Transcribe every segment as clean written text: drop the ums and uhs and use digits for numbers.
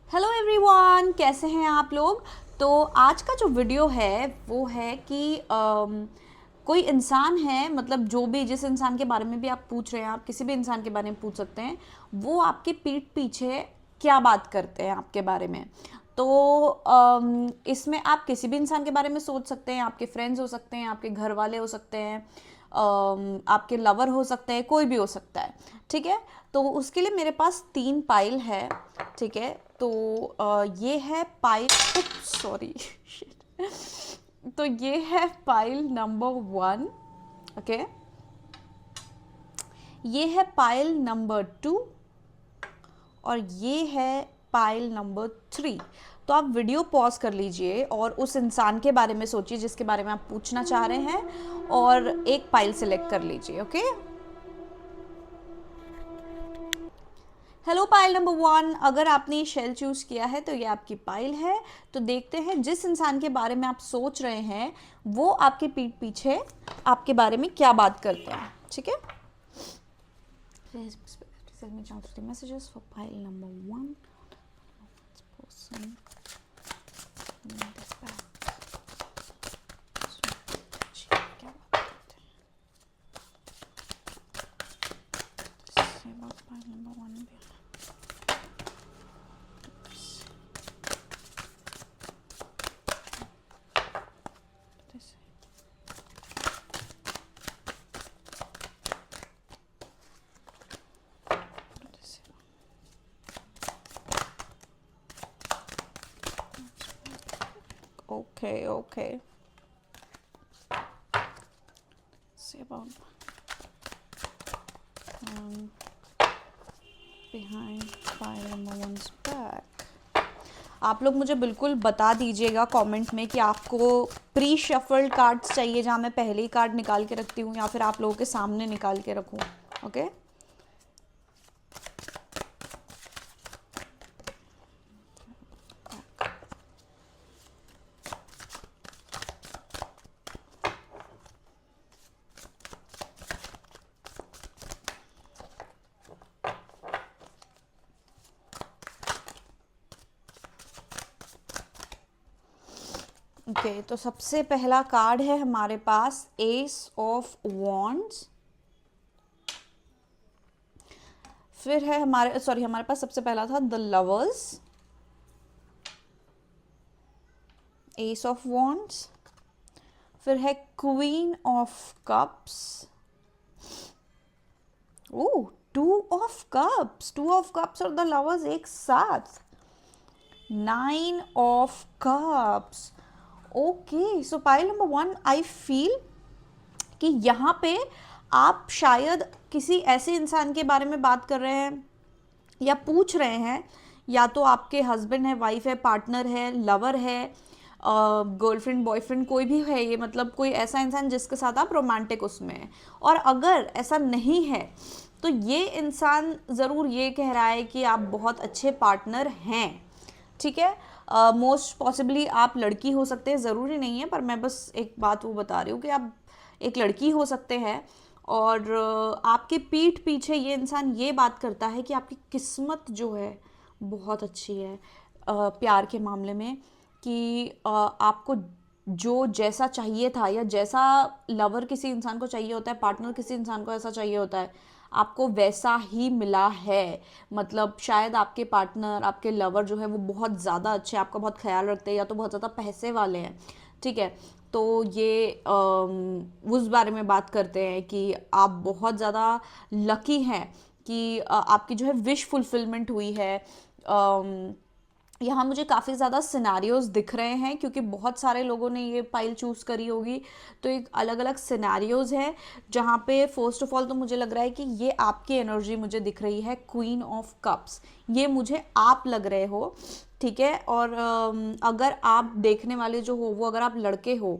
Hello everyone, कैसे हैं आप लोग। तो आज का जो वीडियो है वो है कि कोई इंसान है, मतलब जो भी जिस इंसान के बारे में भी आप पूछ रहे हैं, आप किसी भी इंसान के बारे में पूछ सकते हैं। वो आपके पीठ पीछे क्या बात करते हैं आपके बारे में। तो इसमें आप किसी भी इंसान के बारे में सोच सकते हैं। आपके फ्रेंड्स हो सकते हैं, आपके घर वाले हो सकते हैं, आपके लवर हो सकते हैं, कोई भी हो सकता है। ठीक है, तो उसके लिए मेरे पास 3 पाइल है। ठीक है, तो ये है पाइल, सॉरी तो ये है पाइल नंबर 1। ओके, ये है पाइल नंबर 2 और ये है पाइल नंबर 3। तो आप वीडियो पॉज कर लीजिए और उस इंसान के बारे में सोचिए जिसके बारे में आप पूछना चाह रहे हैं, और एक पाइल सिलेक्ट कर लीजिए। ओके, हेलो पाइल नंबर 1, अगर आपने शेल चूज किया है तो ये आपकी पाइल है। तो देखते हैं जिस इंसान के बारे में आप सोच रहे हैं वो आपके पीठ पीछे आपके बारे में क्या बात करते हैं। ठीक है, send me down to the messages for pile number 1. This person in this bag. क्या बात करते हैं? Say about pile number 1 भी है। This okay. Say about behind pile number 1's back. आप लोग मुझे बिल्कुल बता दीजिएगा कमेंट में कि आपको प्री शफल्ड कार्ड्स चाहिए जहाँ मैं पहले ही कार्ड निकाल के रखती हूँ, या फिर आप लोगों के सामने निकाल के रखूँ। ओके, ओके, तो सबसे पहला कार्ड है हमारे पास एस ऑफ वॉन्ड्स। फिर है हमारे पास सबसे पहला था the lovers, S of wands. फिर है queen of cups, oh two of cups और द लवर्स एक साथ, 9 of cups. Okay, so pile number 1, I feel कि यहाँ पे आप शायद किसी ऐसे इंसान के बारे में बात कर रहे हैं या पूछ रहे हैं, या तो आपके हस्बैंड है, वाइफ है, पार्टनर है, लवर है, गर्लफ्रेंड, बॉयफ्रेंड, कोई भी है ये, मतलब कोई ऐसा इंसान जिसके साथ आप रोमांटिक उसमें हैं। और अगर ऐसा नहीं है तो ये इंसान ज़रूर ये कह रहा है कि आप बहुत अच्छे पार्टनर हैं। ठीक है, मोस्ट पॉसिबली आप लड़की हो सकते हैं, ज़रूरी नहीं है, पर मैं बस एक बात वो बता रही हूँ कि आप एक लड़की हो सकते हैं। और आपके पीठ पीछे ये इंसान ये बात करता है कि आपकी किस्मत जो है बहुत अच्छी है प्यार के मामले में, कि आपको जो जैसा चाहिए था, या जैसा लवर किसी इंसान को चाहिए होता है, पार्टनर किसी इंसान को ऐसा चाहिए होता है, आपको वैसा ही मिला है। मतलब शायद आपके पार्टनर, आपके लवर जो है वो बहुत ज़्यादा अच्छे, आपका बहुत ख्याल रखते हैं, या तो बहुत ज़्यादा पैसे वाले हैं। ठीक है, तो ये उस बारे में बात करते हैं कि आप बहुत ज़्यादा लकी हैं कि आपकी जो है विश फुलफिलमेंट हुई है। यहाँ मुझे काफ़ी ज़्यादा सिनेरियोज दिख रहे हैं क्योंकि बहुत सारे लोगों ने ये पाइल चूज़ करी होगी। तो एक अलग अलग सिनेरियोज है जहाँ पे फर्स्ट ऑफ ऑल तो मुझे लग रहा है कि ये आपकी एनर्जी मुझे दिख रही है, क्वीन ऑफ कप्स, ये मुझे आप लग रहे हो। ठीक है, और अगर आप देखने वाले जो हो वो अगर आप लड़के हो,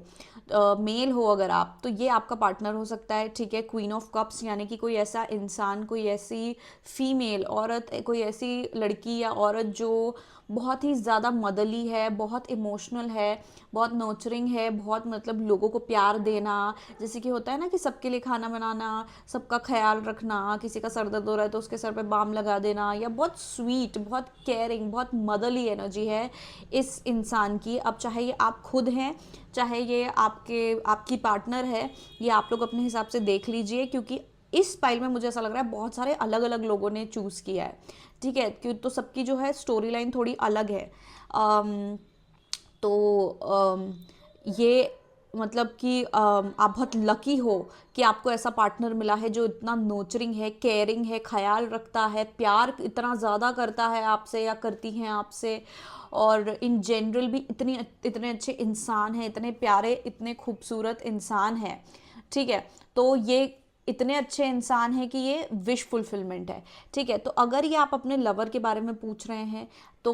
मेल हो अगर आप, तो ये आपका पार्टनर हो सकता है, ठीक है। क्वीन ऑफ कप्स यानी कि कोई ऐसा इंसान, कोई ऐसी फीमेल औरत, कोई ऐसी लड़की या औरत जो बहुत ही ज़्यादा मदरली है, बहुत इमोशनल है, बहुत नर्चरिंग है, बहुत मतलब लोगों को प्यार देना, जैसे कि होता है ना कि सबके लिए खाना बनाना, सबका ख्याल रखना, किसी का सर दर्द हो रहा है तो उसके सर पे बाम लगा देना, या बहुत स्वीट, बहुत केयरिंग, बहुत मदरली एनर्जी है इस इंसान की। अब चाहे ये आप खुद हैं, चाहे ये आपकी पार्टनर है, ये आप लोग अपने हिसाब से देख लीजिए, क्योंकि इस पाइल में मुझे ऐसा लग रहा है बहुत सारे अलग अलग लोगों ने चूज़ किया है, ठीक है। क्यों, तो सबकी जो है स्टोरी लाइन थोड़ी अलग है। तो ये मतलब कि आप बहुत लकी हो कि आपको ऐसा पार्टनर मिला है जो इतना नर्चरिंग है, केयरिंग है, ख्याल रखता है, प्यार इतना ज़्यादा करता है आपसे या करती हैं आपसे, और इन जनरल भी इतने अच्छे इंसान हैं, इतने प्यारे, इतने खूबसूरत इंसान हैं, ठीक है। तो ये इतने अच्छे इंसान हैं कि ये विश फुलफिलमेंट है, ठीक है। तो अगर ये आप अपने लवर के बारे में पूछ रहे हैं, तो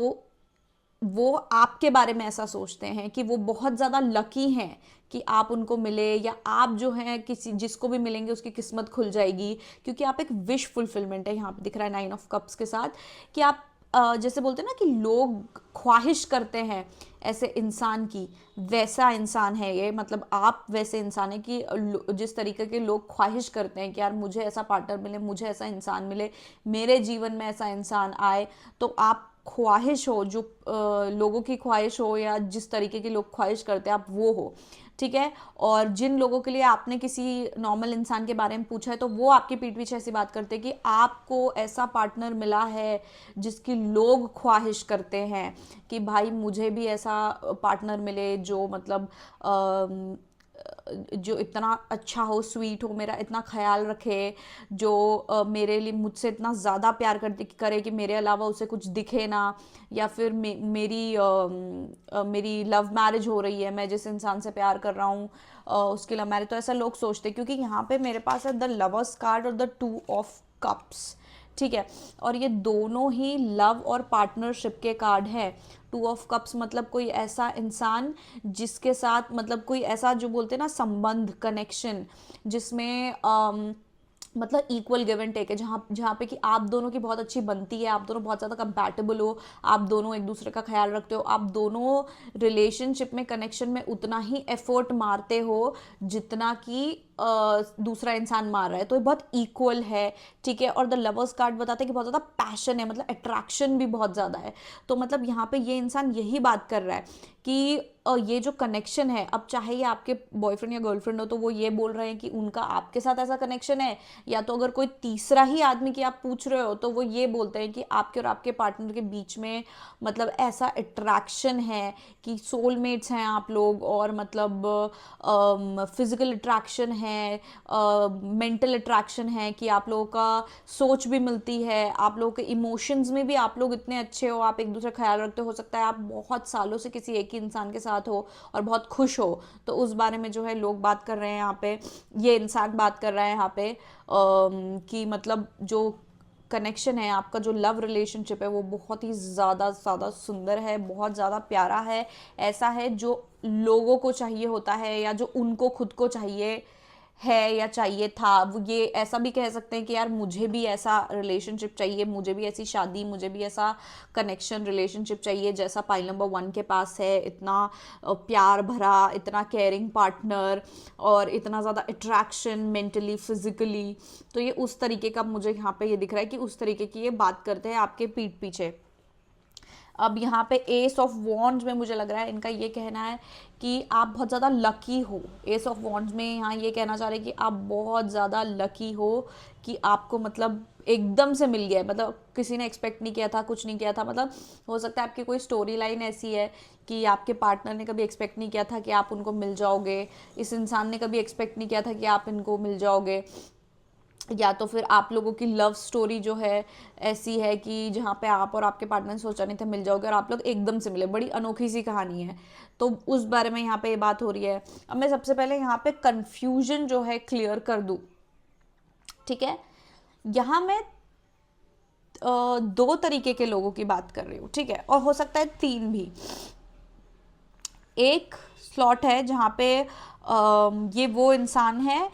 वो आपके बारे में ऐसा सोचते हैं कि वो बहुत ज़्यादा लकी हैं कि आप उनको मिले, या आप जो हैं किसी जिसको भी मिलेंगे उसकी किस्मत खुल जाएगी, क्योंकि आप एक विश फुलफिलमेंट है, यहाँ पे दिख रहा है 9 ऑफ कप्स के साथ, कि आप जैसे बोलते हैं ना कि लोग ख्वाहिश करते हैं ऐसे इंसान की, वैसा इंसान है ये। मतलब आप वैसे इंसान है कि जिस तरीके के लोग ख्वाहिश करते हैं कि यार मुझे ऐसा पार्टनर मिले, मुझे ऐसा इंसान मिले, मेरे जीवन में ऐसा इंसान आए, तो आप ख्वाहिश हो, जो लोगों की ख्वाहिश हो या जिस तरीके के लोग ख्वाहिश करते हैं आप वो हो, ठीक है। और जिन लोगों के लिए आपने किसी नॉर्मल इंसान के बारे में पूछा है, तो वो आपकी पीठ पीछे ऐसी बात करते हैं कि आपको ऐसा पार्टनर मिला है जिसकी लोग ख्वाहिश करते हैं कि भाई मुझे भी ऐसा पार्टनर मिले जो मतलब जो इतना अच्छा हो, स्वीट हो, मेरा इतना ख्याल रखे, जो मेरे लिए मुझसे इतना ज़्यादा प्यार करे कि मेरे अलावा उसे कुछ दिखे ना, या फिर मेरी लव मैरिज हो रही है, मैं जिस इंसान से प्यार कर रहा हूँ उसकी लव मैरिज। तो ऐसा लोग सोचते हैं, क्योंकि यहाँ पे मेरे पास है द लवर्स कार्ड और द 2 ऑफ कप्स, ठीक है। और ये दोनों ही लव और पार्टनरशिप के कार्ड हैं। 2 ऑफ कप्स मतलब कोई ऐसा इंसान जिसके साथ मतलब कोई ऐसा जो बोलते हैं ना संबंध, कनेक्शन, जिसमें मतलब इक्वल गिव एंड टेक है, जहाँ जहाँ पे कि आप दोनों की बहुत अच्छी बनती है, आप दोनों बहुत ज़्यादा कंपैटिबल हो, आप दोनों एक दूसरे का ख्याल रखते हो, आप दोनों रिलेशनशिप में, कनेक्शन में उतना ही एफर्ट मारते हो जितना कि दूसरा इंसान मार रहा है, तो ये बहुत इक्वल है, ठीक है। और द लवर्स कार्ड बताते हैं कि बहुत ज़्यादा पैशन है, मतलब अट्रैक्शन भी बहुत ज़्यादा है। तो मतलब यहाँ पे ये इंसान यही बात कर रहा है कि ये जो कनेक्शन है, अब चाहे ये आपके बॉयफ्रेंड या गर्लफ्रेंड हो, तो वो ये बोल रहे हैं कि उनका आपके साथ ऐसा कनेक्शन है, या तो अगर कोई तीसरा ही आदमी की आप पूछ रहे हो तो वो ये बोलते हैं कि आपके और आपके पार्टनर के बीच में मतलब ऐसा अट्रैक्शन है कि सोलमेट्स हैं आप लोग, और मतलब फिजिकल अट्रैक्शन है, मेंटल अट्रैक्शन है, कि आप लोगों का सोच भी मिलती है, आप लोगों के इमोशंस में भी आप लोग इतने अच्छे हो, आप एक दूसरे का ख्याल रखते हो सकता है आप बहुत सालों से किसी एक ही इंसान के साथ हो और बहुत खुश हो। तो उस बारे में जो है लोग बात कर रहे हैं यहाँ पे, ये इंसान बात कर रहा है यहाँ पे कि मतलब जो कनेक्शन है आपका, जो लव रिलेशनशिप है, वो बहुत ही ज़्यादा ज़्यादा सुंदर है, बहुत ज़्यादा प्यारा है, ऐसा है जो लोगों को चाहिए होता है, या जो उनको खुद को चाहिए है या चाहिए था। वो ये ऐसा भी कह सकते हैं कि यार मुझे भी ऐसा रिलेशनशिप चाहिए, मुझे भी ऐसी शादी, मुझे भी ऐसा कनेक्शन रिलेशनशिप चाहिए जैसा पाइल नंबर 1 के पास है, इतना प्यार भरा, इतना केयरिंग पार्टनर, और इतना ज़्यादा अट्रैक्शन मेंटली, फिजिकली। तो ये उस तरीके का मुझे यहाँ पे ये दिख रहा है कि उस तरीके की ये बात करते हैं आपके पीठ पीछे। अब यहाँ पे एस ऑफ वॉन्ड्स में मुझे लग रहा है इनका ये कहना है कि आप बहुत ज़्यादा लकी हो। एस ऑफ वॉन्ड्स में यहाँ ये कहना चाह रहे हैं कि आप बहुत ज़्यादा लकी हो, कि आपको मतलब एकदम से मिल गया है, मतलब किसी ने एक्सपेक्ट नहीं किया था, कुछ नहीं किया था। मतलब हो सकता है आपकी कोई स्टोरी लाइन ऐसी है कि आपके पार्टनर ने कभी एक्सपेक्ट नहीं किया था कि आप उनको मिल जाओगे, इस इंसान ने कभी एक्सपेक्ट नहीं किया था कि आप इनको मिल जाओगे, या तो फिर आप लोगों की लव स्टोरी जो है ऐसी है कि जहाँ पे आप और आपके पार्टनर ने सोचा नहीं था मिल जाओगे और आप लोग एकदम से मिले, बड़ी अनोखी सी कहानी है। तो उस बारे में यहाँ पे ये बात हो रही है। अब मैं सबसे पहले यहाँ पे कंफ्यूजन जो है क्लियर कर दूँ, ठीक है। यहाँ मैं 2 तरीके के लोगों की बात कर रही हूँ, ठीक है, और हो सकता है 3 भी। एक स्लॉट है जहाँ पे ये वो इंसान है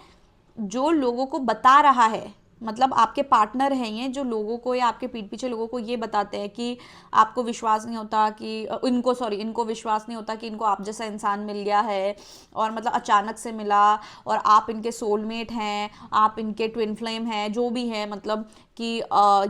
जो लोगों को बता रहा है, मतलब आपके पार्टनर हैं ये, जो लोगों को या आपके पीठ पीछे लोगों को ये बताते हैं कि आपको विश्वास नहीं होता कि इनको विश्वास नहीं होता कि इनको आप जैसा इंसान मिल गया है, और मतलब अचानक से मिला, और आप इनके सोलमेट हैं, आप इनके ट्विन फ्लेम हैं, जो भी है, मतलब कि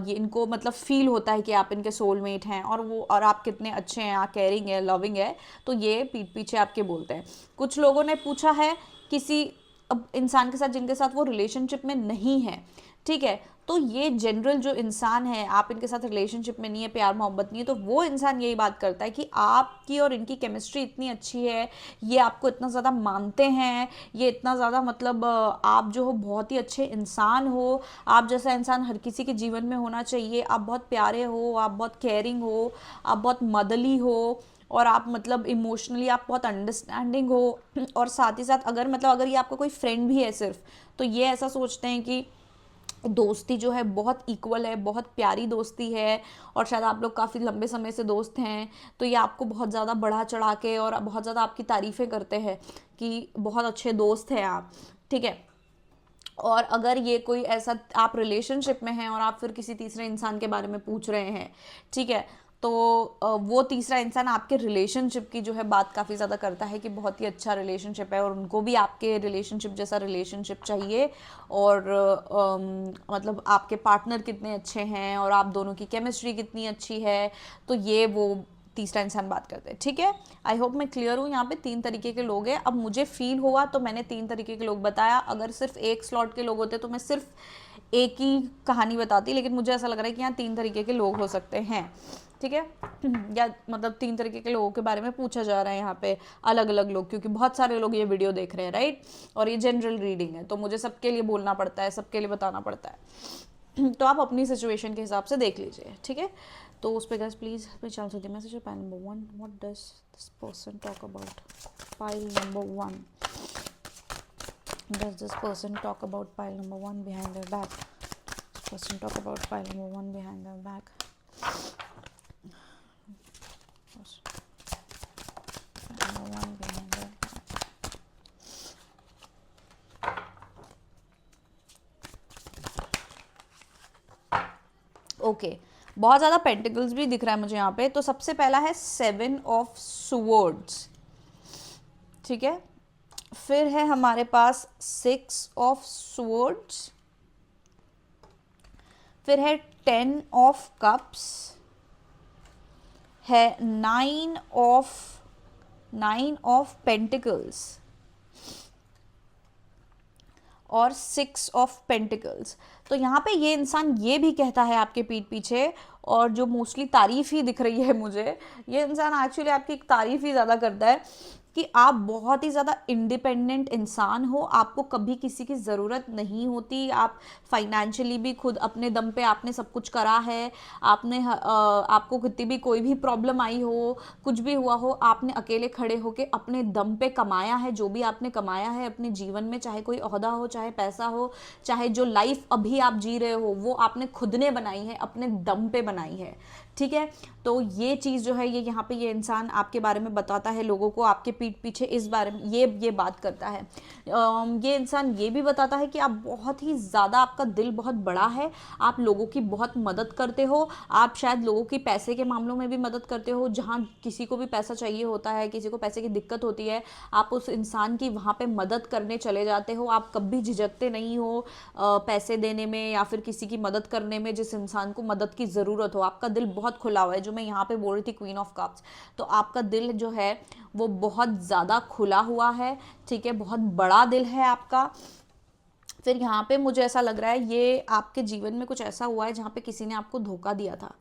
ये इनको मतलब फील होता है कि आप इनके सोलमेट हैं, और आप कितने अच्छे हैं, आप केयरिंग है, लविंग है, तो ये पीठ पीछे आपके बोलते हैं। कुछ लोगों ने पूछा है किसी अब इंसान के साथ जिनके साथ वो रिलेशनशिप में नहीं है, ठीक है, तो ये जनरल जो इंसान है, आप इनके साथ रिलेशनशिप में नहीं है, प्यार मोहब्बत नहीं है, तो वो इंसान यही बात करता है कि आपकी और इनकी केमिस्ट्री इतनी अच्छी है, ये आपको इतना ज़्यादा मानते हैं, ये इतना ज़्यादा मतलब आप जो हो बहुत ही अच्छे इंसान हो, आप जैसा इंसान हर किसी के जीवन में होना चाहिए, आप बहुत प्यारे हो, आप बहुत केयरिंग हो, आप बहुत मदरली हो, और आप मतलब इमोशनली आप बहुत अंडरस्टैंडिंग हो, और साथ ही साथ अगर ये आपका कोई फ्रेंड भी है सिर्फ, तो ये ऐसा सोचते हैं कि दोस्ती जो है बहुत इक्वल है, बहुत प्यारी दोस्ती है, और शायद आप लोग काफ़ी लंबे समय से दोस्त हैं, तो ये आपको बहुत ज़्यादा बढ़ा चढ़ा के और बहुत ज़्यादा आपकी तारीफ़ें करते हैं कि बहुत अच्छे दोस्त हैं आप, ठीक है। और अगर ये कोई ऐसा आप रिलेशनशिप में हैं और आप फिर किसी तीसरे इंसान के बारे में पूछ रहे हैं, ठीक है, तो वो तीसरा इंसान आपके रिलेशनशिप की जो है बात काफ़ी ज़्यादा करता है कि बहुत ही अच्छा रिलेशनशिप है, और उनको भी आपके रिलेशनशिप जैसा रिलेशनशिप चाहिए, और मतलब आपके पार्टनर कितने अच्छे हैं और आप दोनों की केमिस्ट्री कितनी अच्छी है, तो ये वो तीसरा इंसान बात करते हैं, ठीक है। आई होप मैं क्लियर हूँ। यहाँ पे 3 तरीके के लोग हैं। अब मुझे फील हुआ तो मैंने 3 तरीके के लोग बताया। अगर सिर्फ एक स्लॉट के लोग होते तो मैं सिर्फ एक ही कहानी बताती, लेकिन मुझे ऐसा लग रहा है कि यहाँ 3 तरीके के लोग हो सकते हैं, ठीक है। या मतलब 3 तरीके के लोगों के बारे में पूछा जा रहा है यहाँ पे, अलग अलग लोग, क्योंकि बहुत सारे लोग ये वीडियो देख रहे हैं, राइट, और ये जनरल रीडिंग है, तो मुझे सबके लिए बोलना पड़ता है, सबके लिए बताना पड़ता है। तो आप अपनी सिचुएशन के हिसाब से देख लीजिए, ठीक है। तो उस पर गैस प्लीज़ मैं चल सकती message pile number 1, what does this person talk about pile number 1, does this person talk about pile number 1 behind there back, person talk about pile number 1 behind there back, number 1 behind their back. Okay, बहुत ज़्यादा pentacles भी दिख रहा है मुझे यहाँ पे। तो सबसे पहला है 7 ऑफ स्वॉर्ड्स, ठीक है। फिर है हमारे पास 6 ऑफ स्वॉर्ड्स, फिर है 10 ऑफ कप्स, है 9 ऑफ पेंटिकल्स, और 6 ऑफ पेंटिकल्स। तो यहाँ पे ये इंसान ये भी कहता है आपके पीठ पीछे, और जो मोस्टली तारीफ़ ही दिख रही है मुझे, ये इंसान एक्चुअली आपकी तारीफ़ ही ज़्यादा करता है कि आप बहुत ही ज़्यादा इंडिपेंडेंट इंसान हो, आपको कभी किसी की ज़रूरत नहीं होती, आप फाइनेंशियली भी खुद अपने दम पे आपने सब कुछ करा है, आपको कितनी भी कोई भी प्रॉब्लम आई हो, कुछ भी हुआ हो, आपने अकेले खड़े होके अपने दम पे कमाया है, जो भी आपने कमाया है अपने जीवन में, चाहे कोई ओहदा हो, चाहे पैसा हो, चाहे जो लाइफ अभी आप जी रहे हो, वो आपने खुद ने बनाई है, अपने दम पे बनाई है, ठीक है। तो ये चीज़ जो है ये यहाँ पे ये इंसान आपके बारे में बताता है लोगों को, आपके पीठ पीछे इस बारे में ये बात करता है। ये इंसान ये भी बताता है कि आप बहुत ही ज़्यादा, आपका दिल बहुत बड़ा है, आप लोगों की बहुत मदद करते हो, आप शायद लोगों की पैसे के मामलों में भी मदद करते हो, जहाँ किसी को भी पैसा चाहिए होता है, किसी को पैसे की दिक्कत होती है, आप उस इंसान की वहाँ पे मदद करने चले जाते हो, आप कभी झिझकते नहीं हो पैसे देने में या फिर किसी की मदद करने में, जिस इंसान को मदद की ज़रूरत हो। आपका दिल बहुत खुला हुआ है, जो मैं यहाँ पे बोल रही थी क्वीन ऑफ कप्स, तो आपका दिल जो है वो बहुत ज़्यादा खुला हुआ है, ठीक है, बहुत बड़ा दिल है आपका। फिर यहाँ पे मुझे ऐसा लग रहा है ये आपके जीवन में कुछ ऐसा हुआ है जहाँ पे किसी ने आपको धोखा दिया था,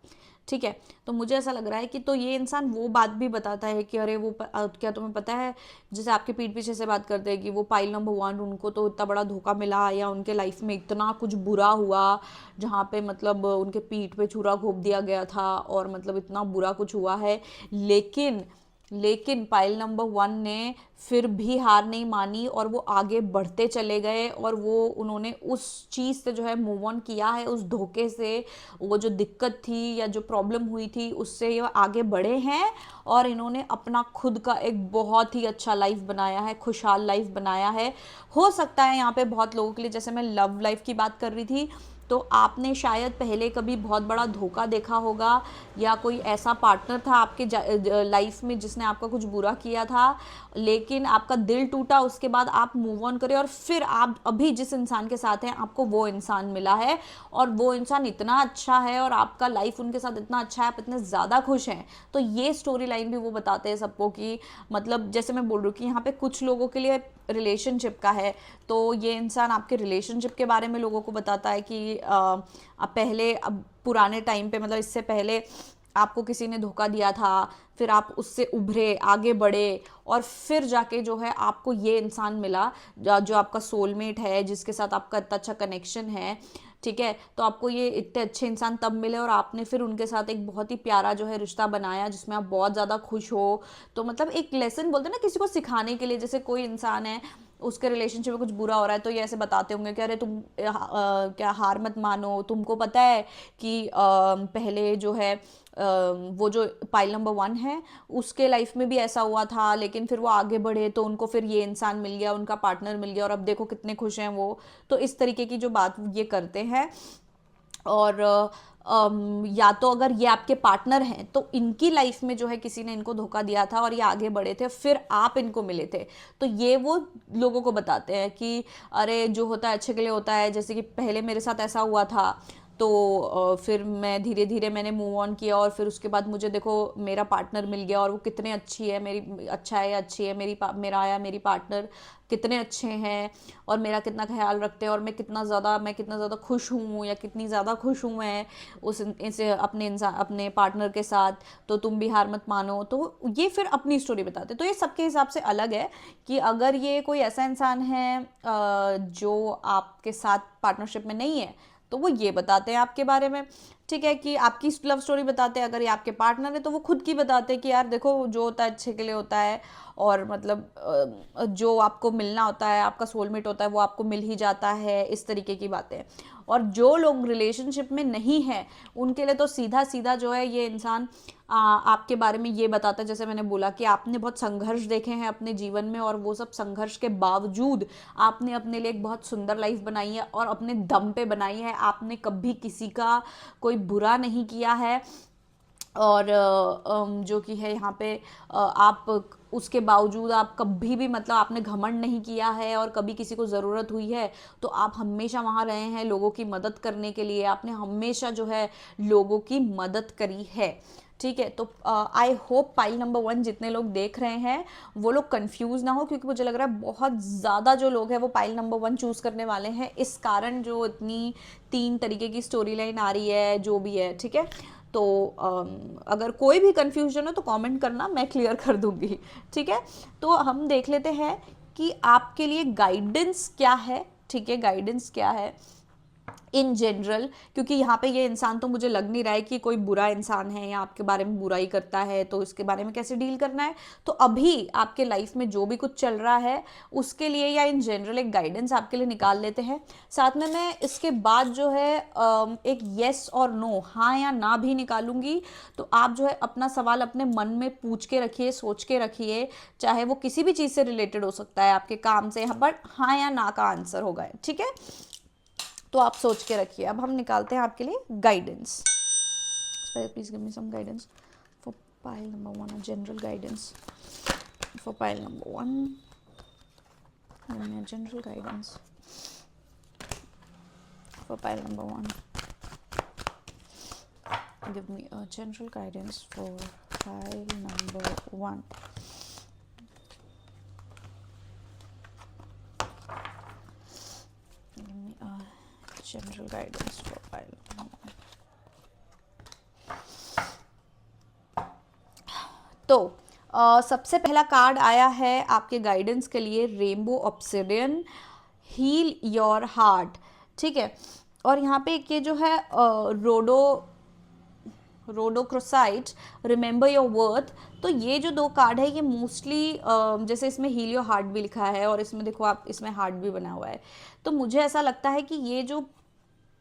ठीक है। तो मुझे ऐसा लग रहा है कि तो ये इंसान वो बात भी बताता है कि अरे वो क्या तुम्हें पता है, जैसे आपके पीठ पीछे से बात करते हैं कि वो पाइल नंबर 1, उनको तो इतना बड़ा धोखा मिला, या उनके लाइफ में इतना कुछ बुरा हुआ जहाँ पे मतलब उनके पीठ पे छुरा घोंप दिया गया था, और मतलब इतना बुरा कुछ हुआ है, लेकिन लेकिन पाइल नंबर 1 ने फिर भी हार नहीं मानी और वो आगे बढ़ते चले गए और वो उन्होंने उस चीज़ से जो है मूव ऑन किया है, उस धोखे से, वो जो दिक्कत थी या जो प्रॉब्लम हुई थी उससे ये आगे बढ़े हैं और इन्होंने अपना खुद का एक बहुत ही अच्छा लाइफ बनाया है, खुशहाल लाइफ बनाया है। हो सकता है यहाँ पे बहुत लोगों के लिए, जैसे मैं लव लाइफ की बात कर रही थी, तो आपने शायद पहले कभी बहुत बड़ा धोखा देखा होगा या कोई ऐसा पार्टनर था आपके लाइफ में जिसने आपका कुछ बुरा किया था, लेकिन आपका दिल टूटा, उसके बाद आप मूव ऑन करें और फिर आप अभी जिस इंसान के साथ हैं आपको वो इंसान मिला है और वो इंसान इतना अच्छा है और आपका लाइफ उनके साथ इतना अच्छा है, आप इतने ज़्यादा खुश हैं। तो ये स्टोरी लाइन भी वो बताते हैं सबको कि मतलब जैसे मैं बोल रही हूँ कि यहाँ पे कुछ लोगों के लिए रिलेशनशिप का है, तो ये इंसान आपके रिलेशनशिप के बारे में लोगों को बताता है कि अब पहले, अब पुराने टाइम पे, मतलब इससे पहले आपको किसी ने धोखा दिया था, फिर आप उससे उभरे, आगे बढ़े और फिर जाके जो है आपको ये इंसान मिला जो आपका सोलमेट है, जिसके साथ आपका इतना अच्छा कनेक्शन है। ठीक है, तो आपको ये इतने अच्छे इंसान तब मिले और आपने फिर उनके साथ एक बहुत ही प्यारा जो है रिश्ता बनाया जिसमें आप बहुत ज़्यादा खुश हो। तो मतलब एक लेसन बोलते हैं ना किसी को सिखाने के लिए, जैसे कोई इंसान है उसके रिलेशनशिप में कुछ बुरा हो रहा है तो ये ऐसे बताते होंगे कि अरे तुम क्या हार मत मानो, तुमको पता है कि पहले जो है वो जो पाइल नंबर 1 है उसके लाइफ में भी ऐसा हुआ था, लेकिन फिर वो आगे बढ़े तो उनको फिर ये इंसान मिल गया, उनका पार्टनर मिल गया और अब देखो कितने खुश हैं वो। तो इस तरीके की जो बात ये करते हैं। और या तो अगर ये आपके पार्टनर हैं तो इनकी लाइफ में जो है किसी ने इनको धोखा दिया था और ये आगे बढ़े थे, फिर आप इनको मिले थे, तो ये वो लोगों को बताते हैं कि अरे जो होता है अच्छे के लिए होता है, जैसे कि पहले मेरे साथ ऐसा हुआ था तो फिर मैं धीरे धीरे मैंने मूव ऑन किया और फिर उसके बाद मुझे देखो मेरा पार्टनर मिल गया और वो कितने अच्छी है मेरी, अच्छा है या अच्छी है मेरा या मेरी पार्टनर कितने अच्छे हैं और मेरा कितना ख्याल रखते हैं और मैं कितना ज़्यादा खुश हूँ या कितनी ज़्यादा खुश हूँ मैं इसे अपने पार्टनर के साथ, तो तुम भी हार मत मानो। तो ये फिर अपनी स्टोरी बताते। तो ये सबके हिसाब से अलग है कि अगर ये कोई ऐसा इंसान है जो आपके साथ पार्टनरशिप में नहीं है तो वो ये बताते हैं आपके बारे में। ठीक है, कि आपकी लव स्टोरी बताते हैं। अगर ये आपके पार्टनर है तो वो खुद की बताते हैं कि यार देखो जो होता है अच्छे के लिए होता है और मतलब जो आपको मिलना होता है, आपका सोलमेट होता है, वो आपको मिल ही जाता है, इस तरीके की बातें। और जो लोग रिलेशनशिप में नहीं हैं उनके लिए तो सीधा सीधा जो है ये इंसान आपके बारे में ये बताता है, जैसे मैंने बोला कि आपने बहुत संघर्ष देखे हैं अपने जीवन में और वो सब संघर्ष के बावजूद आपने अपने लिए एक बहुत सुंदर लाइफ बनाई है और अपने दम पे बनाई है। आपने कभी किसी का कोई बुरा नहीं किया है और जो कि है यहाँ पे आप उसके बावजूद आप कभी भी मतलब आपने घमंड नहीं किया है और कभी किसी को ज़रूरत हुई है तो आप हमेशा वहाँ रहे हैं लोगों की मदद करने के लिए। आपने हमेशा जो है लोगों की मदद करी है। ठीक है, तो आई होप पाइल नंबर 1 जितने लोग देख रहे हैं वो लोग कंफ्यूज ना हो, क्योंकि मुझे लग रहा है बहुत ज़्यादा जो लोग हैं वो पाइल नंबर 1 चूज़ करने वाले हैं, इस कारण जो इतनी 3 तरीके की स्टोरी लाइन आ रही है जो भी है। ठीक है, तो अगर कोई भी कंफ्यूजन हो तो कमेंट करना, मैं क्लियर कर दूंगी। ठीक है, तो हम देख लेते हैं कि आपके लिए गाइडेंस क्या है। ठीक है, गाइडेंस क्या है इन जनरल, क्योंकि यहाँ पे ये इंसान तो मुझे लग नहीं रहा है कि कोई बुरा इंसान है या आपके बारे में बुराई करता है, तो इसके बारे में कैसे डील करना है। तो अभी आपके लाइफ में जो भी कुछ चल रहा है उसके लिए या इन जनरल एक गाइडेंस आपके लिए निकाल लेते हैं। साथ में मैं इसके बाद जो है एक येस और नो, हाँ या ना भी निकालूंगी। तो आप जो है अपना सवाल अपने मन में पूछ के रखिए, सोच के रखिए, चाहे वो किसी भी चीज़ से रिलेटेड हो सकता है, आपके काम से, बट हाँ या ना का आंसर होगा। ठीक है, तो आप सोच के रखिए। अब हम निकालते हैं आपके लिए guidance. Please give me some guidance for pile number 1, general guidance for pile number 1। Give me a general guidance for pile number 1। Give me a general guidance for pile number 1। Give me a general guidance for pile. तो सबसे पहला card आया है आपके guidance के लिए, rainbow obsidian, heal your heart. ठीक है, और यहाँ पे ये जो है रोडोक्रोसाइट, रिमेंबर योर वर्थ। तो ये जो 2 कार्ड है ये मोस्टली जैसे इसमें हील योर हार्ट भी लिखा है और इसमें देखो आप इसमें हार्ट भी बना हुआ है, तो मुझे ऐसा लगता है कि ये जो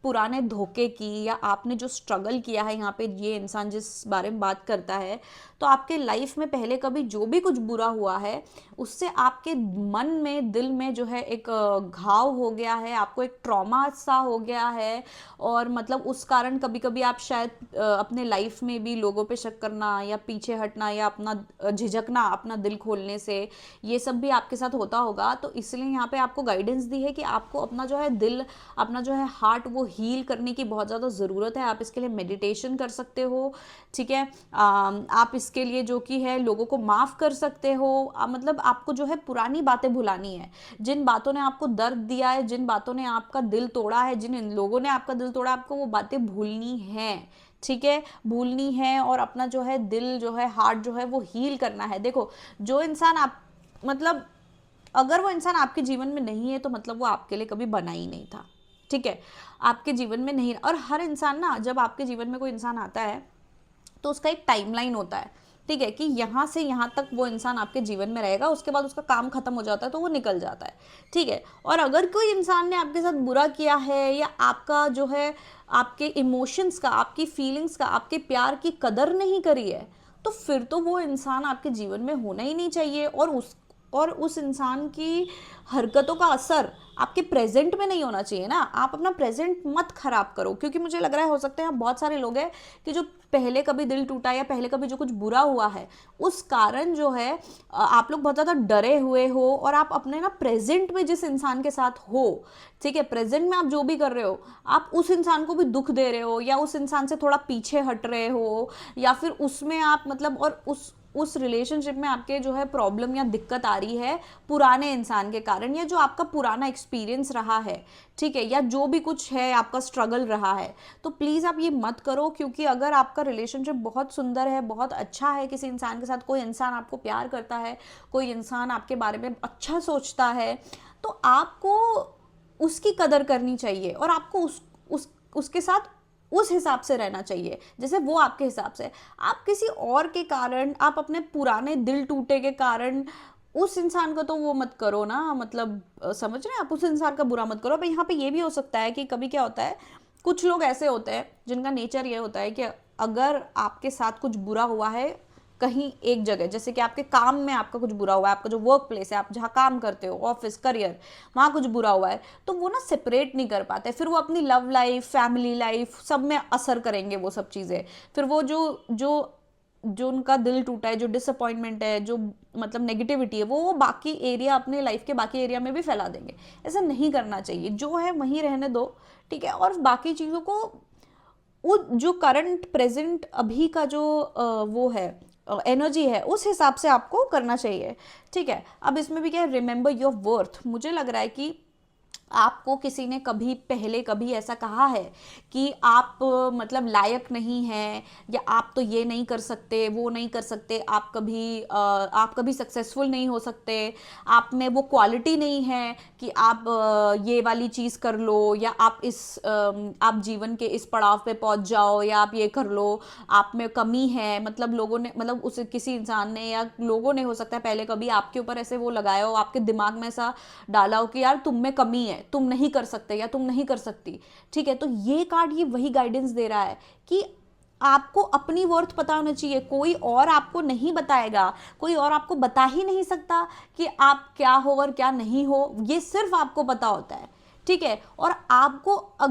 पुराने धोखे की या आपने जो स्ट्रगल किया है, यहाँ पे ये इंसान जिस बारे में बात करता है, तो आपके लाइफ में पहले कभी जो भी कुछ बुरा हुआ है उससे आपके मन में, दिल में जो है एक घाव हो गया है, आपको एक ट्रॉमा सा हो गया है। और मतलब उस कारण कभी कभी आप शायद अपने लाइफ में भी लोगों पे शक करना या पीछे हटना या अपना झिझकना अपना दिल खोलने से, ये सब भी आपके साथ होता होगा। तो इसलिए यहाँ पे आपको गाइडेंस दी है कि आपको अपना जो है दिल, अपना जो है हार्ट वो हील करने की बहुत ज़्यादा ज़रूरत है। आप इसके लिए मेडिटेशन कर सकते हो, ठीक है। आप इसके लिए जो कि है लोगों को माफ़ कर सकते हो। मतलब आपको जो है पुरानी बातें भुलानी है, जिन बातों ने आपको दर्द दिया है, जिन बातों ने आपका दिल तोड़ा है, जिन लोगों ने आपका दिल तोड़ा, आपको वो बातें भूलनी हैं, ठीक है, भूलनी है। और अपना जो है दिल जो है हार्ट जो है वो हील करना है। देखो जो इंसान आप मतलब अगर वो इंसान आपके जीवन में नहीं है तो मतलब वो आपके लिए कभी बना ही नहीं था, ठीक है, आपके जीवन में नहीं। और हर इंसान ना, जब आपके जीवन में कोई इंसान आता है तो उसका एक टाइमलाइन होता है, ठीक है, कि यहाँ से यहाँ तक वो इंसान आपके जीवन में रहेगा, उसके बाद उसका काम खत्म हो जाता है तो वो निकल जाता है, ठीक है। और अगर कोई इंसान ने आपके साथ बुरा किया है या आपका जो है आपके इमोशंस का, आपकी फीलिंग्स का, आपके प्यार की कदर नहीं करी है, तो फिर तो वो इंसान आपके जीवन में होना ही नहीं चाहिए। और उस इंसान की हरकतों का असर आपके प्रेजेंट में नहीं होना चाहिए ना। आप अपना प्रेजेंट मत खराब करो, क्योंकि मुझे लग रहा है हो सकता है बहुत सारे लोग हैं कि जो पहले कभी दिल टूटा या पहले कभी जो कुछ बुरा हुआ है उस कारण जो है आप लोग बहुत ज़्यादा डरे हुए हो और आप अपने ना प्रेजेंट में जिस इंसान के साथ हो, ठीक है, प्रेजेंट में आप जो भी कर रहे हो आप उस इंसान को भी दुख दे रहे हो या उस इंसान से थोड़ा पीछे हट रहे हो या फिर उसमें आप मतलब और उस रिलेशनशिप में आपके जो है प्रॉब्लम या दिक्कत आ रही है पुराने इंसान के कारण, या जो आपका पुराना एक्सपीरियंस रहा है, ठीक है, या जो भी कुछ है आपका स्ट्रगल रहा है। तो प्लीज़ आप ये मत करो, क्योंकि अगर आपका रिलेशनशिप बहुत सुंदर है, बहुत अच्छा है किसी इंसान के साथ, कोई इंसान आपको प्यार करता है, कोई इंसान आपके बारे में अच्छा सोचता है, तो आपको उसकी कदर करनी चाहिए और आपको उसके साथ उस हिसाब से रहना चाहिए जैसे वो आपके हिसाब से। आप किसी और के कारण, आप अपने पुराने दिल टूटे के कारण उस इंसान का तो वो मत करो ना, मतलब समझ रहे हैं, आप उस इंसान का बुरा मत करो। अब यहाँ पे ये भी हो सकता है कि कभी क्या होता है, कुछ लोग ऐसे होते हैं जिनका नेचर ये होता है कि अगर आपके साथ कुछ बुरा हुआ है कहीं एक जगह, जैसे कि आपके काम में आपका कुछ बुरा हुआ है, आपका जो वर्क प्लेस है, आप जहाँ काम करते हो, ऑफिस, करियर, वहाँ कुछ बुरा हुआ है, तो वो ना सेपरेट नहीं कर पाते, फिर वो अपनी लव लाइफ, फैमिली लाइफ सब में असर करेंगे वो सब चीज़ें। फिर वो जो उनका दिल टूटा है, जो डिसअपॉइंटमेंट है, जो मतलब नेगेटिविटी है, वो बाकी एरिया, अपने लाइफ के बाकी एरिया में भी फैला देंगे। ऐसा नहीं करना चाहिए, जो है वहीं रहने दो, ठीक है। और बाकी चीज़ों को वो जो करंट प्रेजेंट अभी का जो वो है एनर्जी है उस हिसाब से आपको करना चाहिए, ठीक है। अब इसमें भी क्या है, रिमेंबर योर वर्थ। मुझे लग रहा है कि आपको किसी ने कभी पहले कभी ऐसा कहा है कि आप मतलब लायक नहीं हैं, या आप तो ये नहीं कर सकते, वो नहीं कर सकते, आप कभी सक्सेसफुल नहीं हो सकते, आप में वो क्वालिटी नहीं है कि आप ये वाली चीज़ कर लो, या आप जीवन के इस पड़ाव पे पहुंच जाओ, या आप ये कर लो, आप में कमी है। मतलब लोगों ने, मतलब उस किसी इंसान ने या लोगों ने हो सकता है पहले कभी आपके ऊपर ऐसे वो लगाया हो, आपके दिमाग में ऐसा डाला हो कि यार तुम में कमी है, तुम नहीं कर सकते या तुम नहीं कर सकती, ठीक है। तो ये कार्ड ये वही गाइडेंस दे रहा है कि आपको अपनी वर्थ पता होना चाहिए, कोई और आपको नहीं बताएगा, कोई और आपको बता ही नहीं सकता कि आप क्या हो और क्या नहीं हो, ये सिर्फ आपको पता होता है, ठीक है। और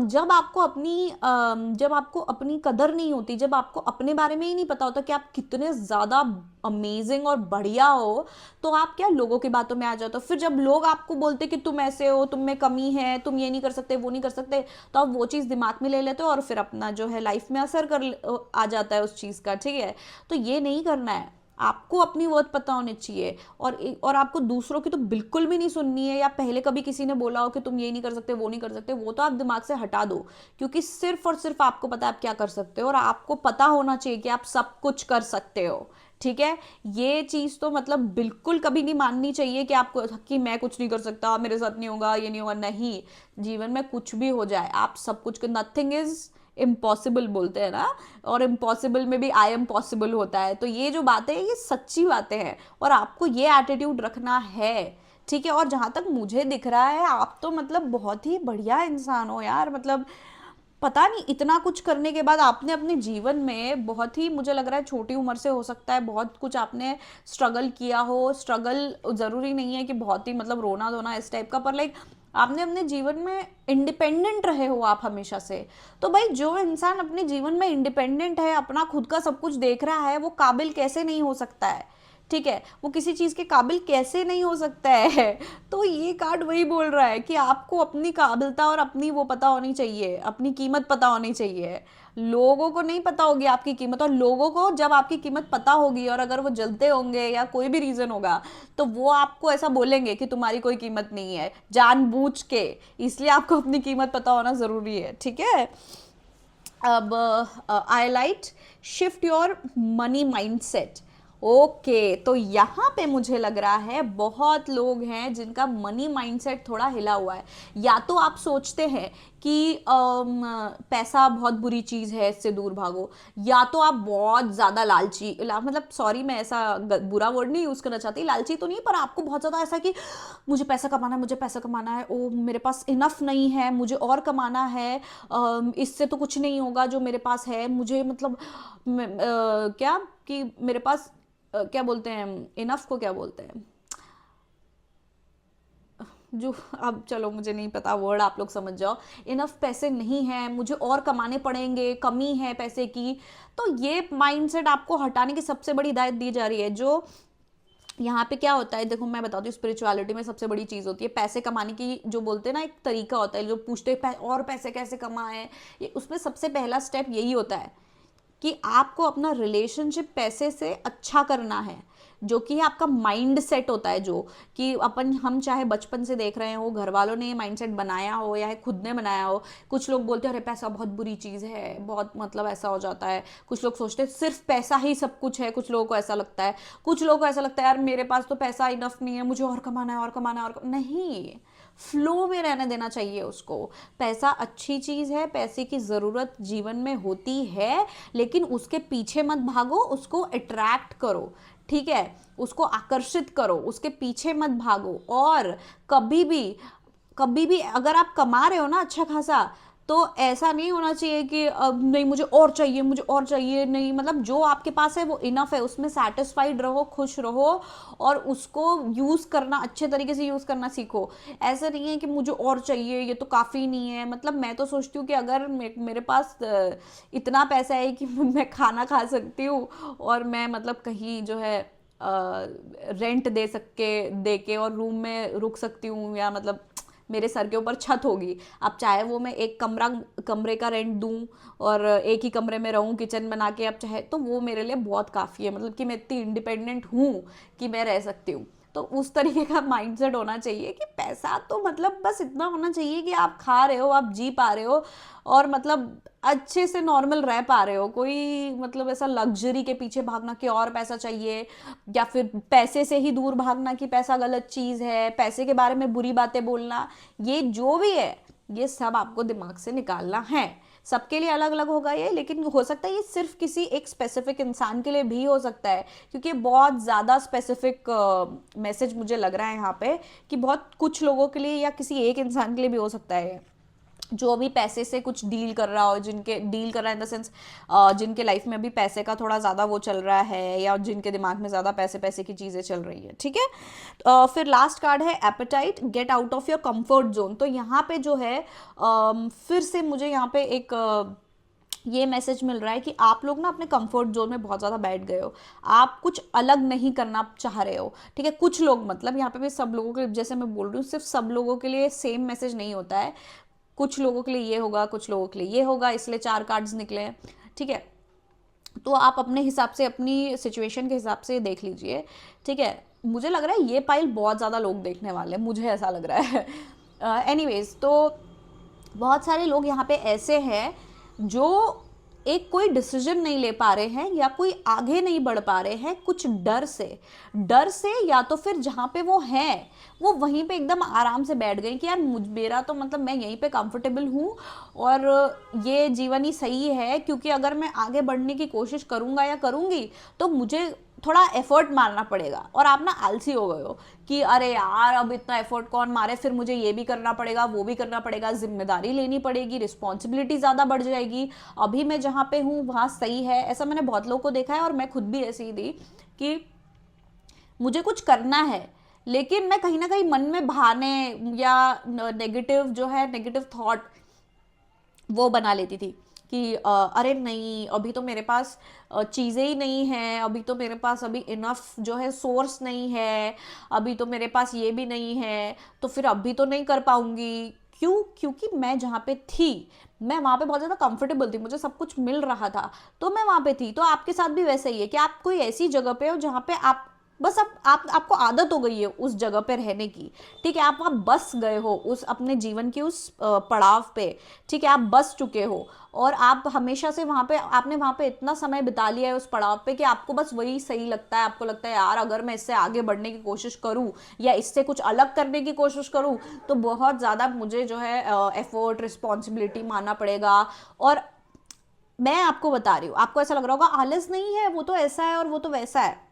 जब आपको अपनी कदर नहीं होती, जब आपको अपने बारे में ही नहीं पता होता कि आप कितने ज़्यादा अमेजिंग और बढ़िया हो, तो आप क्या लोगों की बातों में आ जाते हो। फिर जब लोग आपको बोलते कि तुम ऐसे हो, तुम में कमी है, तुम ये नहीं कर सकते, वो नहीं कर सकते, तो आप वो चीज़ दिमाग में ले लेते हो और फिर अपना जो है लाइफ में असर आ जाता है उस चीज़ का, ठीक है। तो ये नहीं करना है, आपको अपनी वर्थ पता होनी चाहिए। और आपको दूसरों की तो बिल्कुल भी नहीं सुननी है, या पहले कभी किसी ने बोला हो कि तुम ये नहीं कर सकते, वो नहीं कर सकते, वो तो आप दिमाग से हटा दो, क्योंकि सिर्फ और सिर्फ आपको पता है आप क्या कर सकते हो, और आपको पता होना चाहिए कि आप सब कुछ कर सकते हो, ठीक है। ये चीज़ तो मतलब बिल्कुल कभी नहीं माननी चाहिए कि आपको कि मैं कुछ नहीं कर सकता, मेरे साथ नहीं होगा, ये नहीं होगा, नहीं, जीवन में कुछ भी हो जाए आप सब कुछ, नथिंग इज इम्पॉसिबल बोलते हैं ना, और इम्पॉसिबल में भी आई एम पॉसिबल होता है। तो ये जो बातें हैं ये सच्ची बातें हैं, और आपको ये एटीट्यूड रखना है, ठीक है। और जहाँ तक मुझे दिख रहा है आप तो मतलब बहुत ही बढ़िया इंसान हो यार, मतलब पता नहीं इतना कुछ करने के बाद आपने अपने जीवन में बहुत ही, मुझे लग रहा है छोटी उम्र से हो सकता है, बहुत कुछ आपने स्ट्रगल किया हो। स्ट्रगल ज़रूरी नहीं है कि बहुत ही मतलब रोना धोना इस टाइप का, पर लाइक आपने अपने जीवन में इंडिपेंडेंट रहे हो आप हमेशा से। तो भाई जो इंसान अपने जीवन में इंडिपेंडेंट है, अपना खुद का सब कुछ देख रहा है, वो काबिल कैसे नहीं हो सकता है, ठीक है। वो किसी चीज़ के काबिल कैसे नहीं हो सकता है। तो ये कार्ड वही बोल रहा है कि आपको अपनी काबिलता और अपनी वो पता होनी चाहिए, अपनी कीमत पता होनी चाहिए। लोगों को नहीं पता होगी आपकी कीमत, और लोगों को जब आपकी कीमत पता होगी और अगर वो जलते होंगे या कोई भी रीज़न होगा, तो वो आपको ऐसा बोलेंगे कि तुम्हारी कोई कीमत नहीं है, जानबूझ के। इसलिए आपको अपनी कीमत पता होना ज़रूरी है, ठीक है। अब highlight shift your money mindset. Okay, तो यहाँ पे मुझे लग रहा है बहुत लोग हैं जिनका मनी माइंडसेट थोड़ा हिला हुआ है। या तो आप सोचते हैं कि पैसा बहुत बुरी चीज़ है, इससे दूर भागो, या तो आप बहुत ज़्यादा लालची, मतलब सॉरी मैं ऐसा बुरा वर्ड नहीं यूज़ करना चाहती, लालची तो नहीं, पर आपको बहुत ज़्यादा ऐसा कि मुझे पैसा कमाना है, मुझे पैसा कमाना है, ओ मेरे पास इनफ नहीं है, मुझे और कमाना है, इससे तो कुछ नहीं होगा जो मेरे पास है, मुझे मतलब क्या कि मेरे पास क्या बोलते हैं, इनफ को क्या बोलते हैं, जो अब चलो मुझे नहीं पता वर्ड, आप लोग समझ जाओ। इनफ पैसे नहीं है, मुझे और कमाने पड़ेंगे, कमी है पैसे की। तो ये माइंडसेट आपको हटाने की सबसे बड़ी हिदायत दी जा रही है। जो यहाँ पे क्या होता है, देखो मैं बताती हूँ, स्पिरिचुअलिटी में सबसे बड़ी चीज़ होती है पैसे कमाने की, जो बोलते हैं ना एक तरीका होता है, जो पूछते हैं और पैसे कैसे कमाएं, ये उसमें सबसे पहला स्टेप यही होता है कि आपको अपना रिलेशनशिप पैसे से अच्छा करना है, जो कि आपका माइंड सेट होता है। जो कि हम चाहे बचपन से देख रहे हो, घर वालों ने ये माइंड सेट बनाया हो या खुद ने बनाया हो। कुछ लोग बोलते हैं अरे पैसा बहुत बुरी चीज़ है, बहुत मतलब ऐसा हो जाता है। कुछ लोग सोचते हैं सिर्फ पैसा ही सब कुछ है, कुछ लोगों को ऐसा लगता है। कुछ लोगों को ऐसा लगता है यार मेरे पास तो पैसा इनफ नहीं है, मुझे और कमाना है और कमाना है, और नहीं, फ्लो में रहने देना चाहिए उसको। पैसा अच्छी चीज़ है, पैसे की ज़रूरत जीवन में होती है, लेकिन उसके पीछे मत भागो, उसको अट्रैक्ट करो, ठीक है, उसको आकर्षित करो, उसके पीछे मत भागो। और कभी भी अगर आप कमा रहे हो ना अच्छा खासा, तो ऐसा नहीं होना चाहिए कि अब नहीं मुझे और चाहिए, मुझे और चाहिए, नहीं, मतलब जो आपके पास है वो इनफ है, उसमें सेटिस्फाइड रहो, खुश रहो, और उसको यूज़ करना, अच्छे तरीके से यूज़ करना सीखो। ऐसा नहीं है कि मुझे और चाहिए, ये तो काफ़ी नहीं है। मतलब मैं तो सोचती हूँ कि अगर मेरे पास इतना पैसा है कि मैं खाना खा सकती हूँ, और मैं मतलब कहीं जो है रेंट दे के और रूम में रुक सकती हूँ, या मतलब मेरे सर के ऊपर छत होगी। अब चाहे वो मैं एक कमरे का रेंट दूं और एक ही कमरे में रहूं किचन बना के, अब चाहे तो वो मेरे लिए बहुत काफ़ी है, मतलब कि मैं इतनी इंडिपेंडेंट हूँ कि मैं रह सकती हूँ। तो उस तरीके का माइंडसेट होना चाहिए कि पैसा तो मतलब बस इतना होना चाहिए कि आप खा रहे हो, आप जी पा रहे हो, और मतलब अच्छे से नॉर्मल रह पा रहे हो। कोई मतलब ऐसा लग्जरी के पीछे भागना कि और पैसा चाहिए, या फिर पैसे से ही दूर भागना कि पैसा गलत चीज़ है, पैसे के बारे में बुरी बातें बोलना, ये जो भी है ये सब आपको दिमाग से निकालना है। सबके लिए अलग अलग होगा ये, लेकिन हो सकता है ये सिर्फ किसी एक स्पेसिफिक इंसान के लिए भी हो सकता है, क्योंकि बहुत ज़्यादा स्पेसिफिक मैसेज मुझे लग रहा है यहाँ पे कि बहुत कुछ लोगों के लिए या किसी एक इंसान के लिए भी हो सकता है जो अभी पैसे से कुछ डील कर रहा हो, डील कर रहा है इन द सेंस जिनके लाइफ में अभी पैसे का थोड़ा ज़्यादा वो चल रहा है, या जिनके दिमाग में ज़्यादा पैसे पैसे की चीज़ें चल रही है, ठीक है। फिर लास्ट कार्ड है apatite, get out of your comfort zone. तो यहाँ पे जो है फिर से मुझे यहाँ पे एक ये मैसेज मिल रहा है कि आप लोग ना अपने कंफर्ट जोन में बहुत ज़्यादा बैठ गए हो, आप कुछ अलग नहीं करना चाह रहे हो, ठीक है। कुछ लोग, मतलब यहाँ पे भी सब लोगों के, जैसे मैं बोल रही हूँ, सिर्फ सब लोगों के लिए सेम मैसेज नहीं होता है, कुछ लोगों के लिए ये होगा, कुछ लोगों के लिए ये होगा, इसलिए 4 कार्ड्स निकले हैं, ठीक है। तो आप अपने हिसाब से, अपनी सिचुएशन के हिसाब से देख लीजिए, ठीक है। मुझे लग रहा है ये पाइल बहुत ज़्यादा लोग देखने वाले हैं, मुझे ऐसा लग रहा है। एनीवेज, तो बहुत सारे लोग यहाँ पे ऐसे हैं जो एक कोई डिसीजन नहीं ले पा रहे हैं या कोई आगे नहीं बढ़ पा रहे हैं कुछ डर से या तो फिर जहाँ पे वो हैं वो वहीं पे एकदम आराम से बैठ गए कि यार मेरा तो मतलब मैं यहीं पे कंफर्टेबल हूँ और ये जीवन ही सही है, क्योंकि अगर मैं आगे बढ़ने की कोशिश करूँगा या करूँगी तो मुझे थोड़ा एफर्ट मारना पड़ेगा। और आप ना आलसी हो गए हो कि अरे यार अब इतना एफर्ट कौन मारे, फिर मुझे ये भी करना पड़ेगा वो भी करना पड़ेगा, जिम्मेदारी लेनी पड़ेगी, रिस्पॉन्सिबिलिटी ज़्यादा बढ़ जाएगी, अभी मैं जहाँ पे हूँ वहाँ सही है। ऐसा मैंने बहुत लोगों को देखा है और मैं खुद भी ऐसी ही थी कि मुझे कुछ करना है लेकिन मैं कहीं ना कहीं मन में बहाने या नेगेटिव जो है नेगेटिव थॉट वो बना लेती थी कि अरे नहीं अभी तो मेरे पास चीज़ें ही नहीं हैं, अभी तो मेरे पास अभी इनफ जो है सोर्स नहीं है, अभी तो मेरे पास ये भी नहीं है, तो फिर अभी तो नहीं कर पाऊंगी। क्यों? क्योंकि मैं जहाँ पे थी मैं वहाँ पे बहुत ज़्यादा कंफर्टेबल थी, मुझे सब कुछ मिल रहा था तो मैं वहाँ पे थी। तो आपके साथ भी वैसा ही है कि आप कोई ऐसी जगह पे हो जहाँ पे आप बस आपको आदत हो गई है उस जगह पे रहने की, ठीक है, आप वहाँ बस गए हो उस अपने जीवन की उस पड़ाव पे, ठीक है, आप बस चुके हो और आप हमेशा से वहाँ पे आपने वहाँ पे इतना समय बिता लिया है उस पड़ाव पे कि आपको बस वही सही लगता है। आपको लगता है यार अगर मैं इससे आगे बढ़ने की कोशिश करूँ या इससे कुछ अलग करने की कोशिश करूँ तो बहुत ज़्यादा मुझे जो है एफर्ट रिस्पॉन्सिबिलिटी मानना पड़ेगा। और मैं आपको बता रही हूँ, आपको ऐसा लग रहा होगा आलस नहीं है, वो तो ऐसा है और वो तो वैसा है,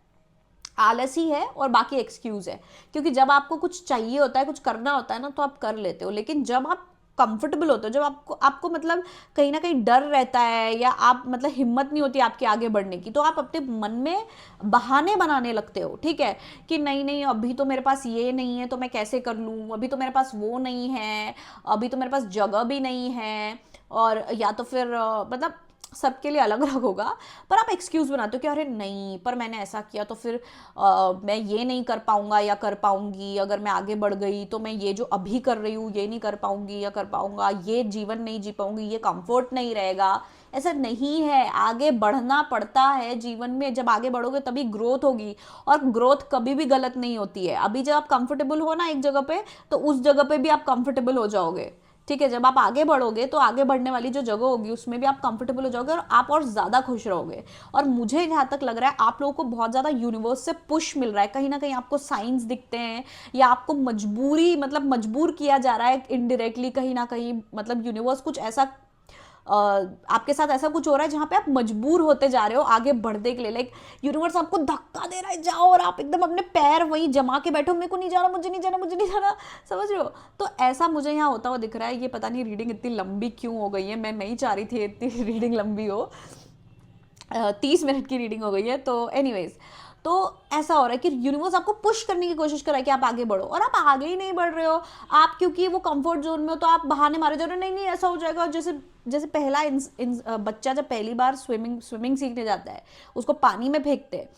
आलस ही है और बाकी एक्सक्यूज है। क्योंकि जब आपको कुछ चाहिए होता है कुछ करना होता है ना तो आप कर लेते हो, लेकिन जब आप कंफर्टेबल होते हो, जब आपको मतलब कहीं ना कहीं डर रहता है या आप मतलब हिम्मत नहीं होती आपके आगे बढ़ने की, तो आप अपने मन में बहाने बनाने लगते हो, ठीक है, कि नहीं नहीं अभी तो मेरे पास ये नहीं है तो मैं कैसे कर लूँ, अभी तो मेरे पास वो नहीं है, अभी तो मेरे पास जगह भी नहीं है, और या तो फिर मतलब सबके लिए अलग अलग होगा, पर आप एक्सक्यूज़ बनाते हो कि अरे नहीं पर मैंने ऐसा किया तो फिर मैं ये नहीं कर पाऊंगा या कर पाऊंगी, अगर मैं आगे बढ़ गई तो मैं ये जो अभी कर रही हूँ ये नहीं कर पाऊंगी या कर पाऊंगा, ये जीवन नहीं जी पाऊंगी, ये कंफर्ट नहीं रहेगा। ऐसा नहीं है, आगे बढ़ना पड़ता है जीवन में, जब आगे बढ़ोगे तभी ग्रोथ होगी और ग्रोथ कभी भी गलत नहीं होती है। अभी जब आप कंफर्टेबल हो ना एक जगह पे तो उस जगह पे भी आप कंफर्टेबल हो जाओगे, ठीक है, जब आप आगे बढ़ोगे तो आगे बढ़ने वाली जो जगह होगी उसमें भी आप कंफर्टेबल हो जाओगे और आप और ज़्यादा खुश रहोगे। और मुझे जहाँ तक लग रहा है आप लोगों को बहुत ज़्यादा यूनिवर्स से पुश मिल रहा है, कहीं ना कहीं आपको साइंस दिखते हैं या आपको मजबूरी मतलब मजबूर किया जा रहा है इनडायरेक्टली कहीं ना कहीं, मतलब यूनिवर्स कुछ ऐसा आपके साथ ऐसा कुछ हो रहा है जहाँ पे आप मजबूर होते जा रहे हो आगे बढ़ने के लिए। लाइक यूनिवर्स आपको धक्का दे रहा है जाओ, और आप एकदम अपने पैर वहीं जमा के बैठो, मेरे को नहीं जाना, मुझे नहीं जाना, मुझे नहीं जाना, समझ रहे हो। तो ऐसा मुझे यहाँ होता हुआ दिख रहा है। ये पता नहीं रीडिंग इतनी लंबी क्यों हो गई है, मैं नहीं चाह रही थी इतनी रीडिंग लंबी हो, 30 मिनट की रीडिंग हो गई है। तो एनीवेज तो ऐसा हो रहा है कि यूनिवर्स आपको पुश करने की कोशिश कर रहा है कि आप आगे बढ़ो, और आप आगे ही नहीं बढ़ रहे हो। आप क्योंकि वो कंफर्ट जोन में हो तो आप बहाने मारे जा रहे हो, नहीं नहीं ऐसा हो जाएगा। जैसे जैसे पहला बच्चा जब पहली बार स्विमिंग सीखने जाता है उसको पानी में फेंकते हैं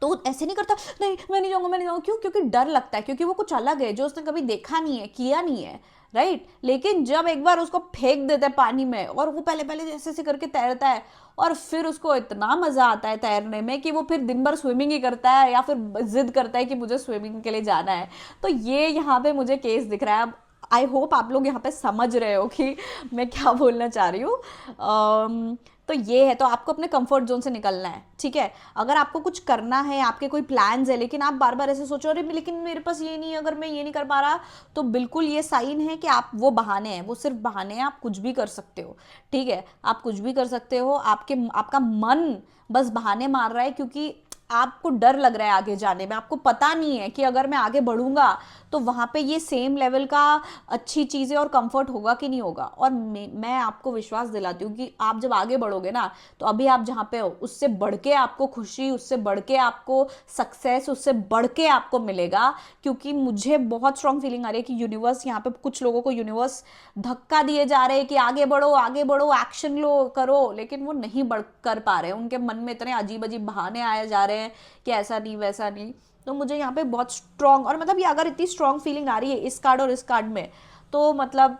तो ऐसे नहीं करता, नहीं मैं नहीं जाऊंगा मैं नहीं जाऊंगा। क्यों? क्योंकि डर लगता है, क्योंकि वो कुछ अलग है जो उसने कभी देखा नहीं है, किया नहीं है, राइट। लेकिन जब एक बार उसको फेंक देता है पानी में और वो पहले पहले जैसे ऐसे करके तैरता है और फिर उसको इतना मजा आता है तैरने में कि वो फिर दिन भर स्विमिंग ही करता है या फिर जिद करता है कि मुझे स्विमिंग के लिए जाना है। तो ये यहाँ पे मुझे केस दिख रहा है। अब आई होप आप लोग यहाँ पे समझ रहे हो कि मैं क्या बोलना चाह रही हूँ। तो ये है, तो आपको अपने कंफर्ट जोन से निकलना है, ठीक है। अगर आपको कुछ करना है, आपके कोई प्लान्स है, लेकिन आप बार बार ऐसे सोचो अरे लेकिन मेरे पास ये नहीं है, अगर मैं ये नहीं कर पा रहा, तो बिल्कुल ये साइन है कि आप वो बहाने हैं, वो सिर्फ बहाने हैं। आप कुछ भी कर सकते हो, ठीक है, आप कुछ भी कर सकते हो। आपका मन बस बहाने मार रहा है क्योंकि आपको डर लग रहा है आगे जाने में। आपको पता नहीं है कि अगर मैं आगे बढ़ूंगा तो वहाँ पे ये सेम लेवल का अच्छी चीज़ें और कंफर्ट होगा कि नहीं होगा। और मैं आपको विश्वास दिलाती हूँ कि आप जब आगे बढ़ोगे ना तो अभी आप जहाँ पे हो उससे बढ़ के आपको खुशी, उससे बढ़ के आपको सक्सेस, उससे बढ़ के आपको मिलेगा। क्योंकि मुझे बहुत स्ट्रॉन्ग फीलिंग आ रही है कि यूनिवर्स यहाँ पे कुछ लोगों को यूनिवर्स धक्का दिए जा रहे हैं कि आगे बढ़ो एक्शन लो करो, लेकिन वो नहीं बढ़ कर पा रहे हैं। उनके मन में इतने अजीब अजीब बहाने आए जा रहे हैं कि ऐसा नहीं वैसा नहीं। तो मुझे यहाँ पे बहुत स्ट्रॉन्ग, और मतलब ये अगर इतनी स्ट्रॉन्ग फीलिंग आ रही है इस कार्ड और इस कार्ड में तो मतलब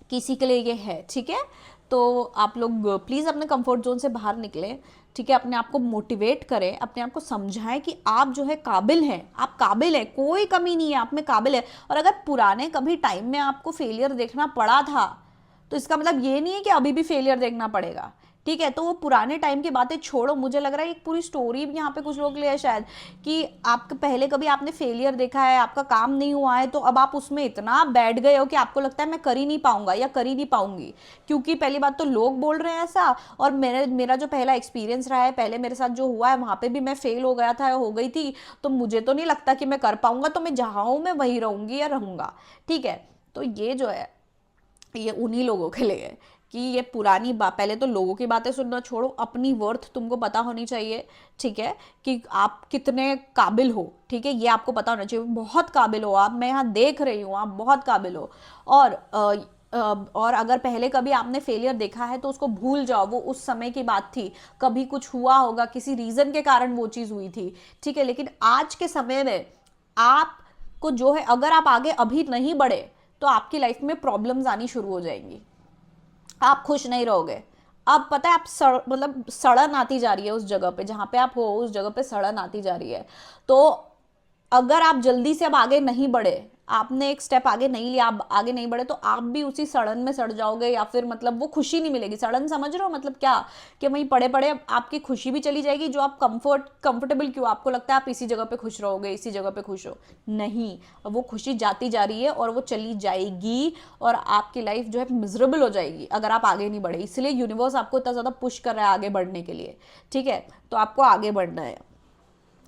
किसी के लिए ये है, ठीक है। तो आप लोग प्लीज़ अपने कंफर्ट जोन से बाहर निकलें, ठीक है, अपने आप को मोटिवेट करें, अपने आप को समझाएं कि आप जो है काबिल हैं, आप काबिल हैं, कोई कमी नहीं है, आप में काबिल है। और अगर पुराने कभी टाइम में आपको फेलियर देखना पड़ा था तो इसका मतलब ये नहीं है कि अभी भी फेलियर देखना पड़ेगा, ठीक है, तो वो पुराने टाइम की बातें छोड़ो। मुझे लग रहा है एक पूरी स्टोरी भी यहाँ पे कुछ लोग ले शायद, कि आपके पहले कभी आपने फेलियर देखा है, आपका काम नहीं हुआ है, तो अब आप उसमें इतना बैठ गए हो कि आपको लगता है मैं कर ही नहीं पाऊंगा या कर ही नहीं पाऊंगी, क्योंकि पहली बात तो लोग बोल रहे हैं ऐसा, और मेरा जो पहला एक्सपीरियंस रहा है, पहले मेरे साथ जो हुआ है वहाँ पे भी मैं फेल हो गया था, हो गई थी, तो मुझे तो नहीं लगता कि मैं कर पाऊंगा, तो मैं जहाँ हूँ मैं वहीं रहूंगी या रहूंगा। ठीक है, तो ये जो है ये उन्हीं लोगों के लिए है कि ये पुरानी बात, पहले तो लोगों की बातें सुनना छोड़ो, अपनी वर्थ तुमको पता होनी चाहिए। ठीक है, कि आप कितने काबिल हो, ठीक है, ये आपको पता होना चाहिए, बहुत काबिल हो आप, मैं यहाँ देख रही हूँ आप बहुत काबिल हो। और और अगर पहले कभी आपने फेलियर देखा है तो उसको भूल जाओ, वो उस समय की बात थी, कभी कुछ हुआ होगा, किसी रीजन के कारण वो चीज़ हुई थी। ठीक है, लेकिन आज के समय में आपको जो है, अगर आप आगे अभी नहीं बढ़े तो आपकी लाइफ में प्रॉब्लम्स आनी शुरू हो जाएंगी, आप खुश नहीं रहोगे। अब पता है आप मतलब सड़न आती जा रही है उस जगह पे जहाँ पे आप हो, उस जगह पे सड़न आती जा रही है। तो अगर आप जल्दी से अब आगे नहीं बढ़े, आपने एक स्टेप आगे नहीं लिया, आप आगे नहीं बढ़े, तो आप भी उसी सड़न में सड़ जाओगे, या फिर मतलब वो खुशी नहीं मिलेगी। सड़न समझ रहे हो मतलब क्या, कि वहीं पड़े पड़े आपकी खुशी भी चली जाएगी, जो आप कंफर्टेबल क्यों, आपको लगता है आप इसी जगह पे खुश रहोगे, इसी जगह पे खुश हो, नहीं, वो खुशी जाती जा रही है और वो चली जाएगी, और आपकी लाइफ जो है मिजरेबल हो जाएगी अगर आप आगे नहीं बढ़े। इसलिए यूनिवर्स आपको इतना ज़्यादा पुश कर रहा है आगे बढ़ने के लिए। ठीक है, तो आपको आगे बढ़ना है।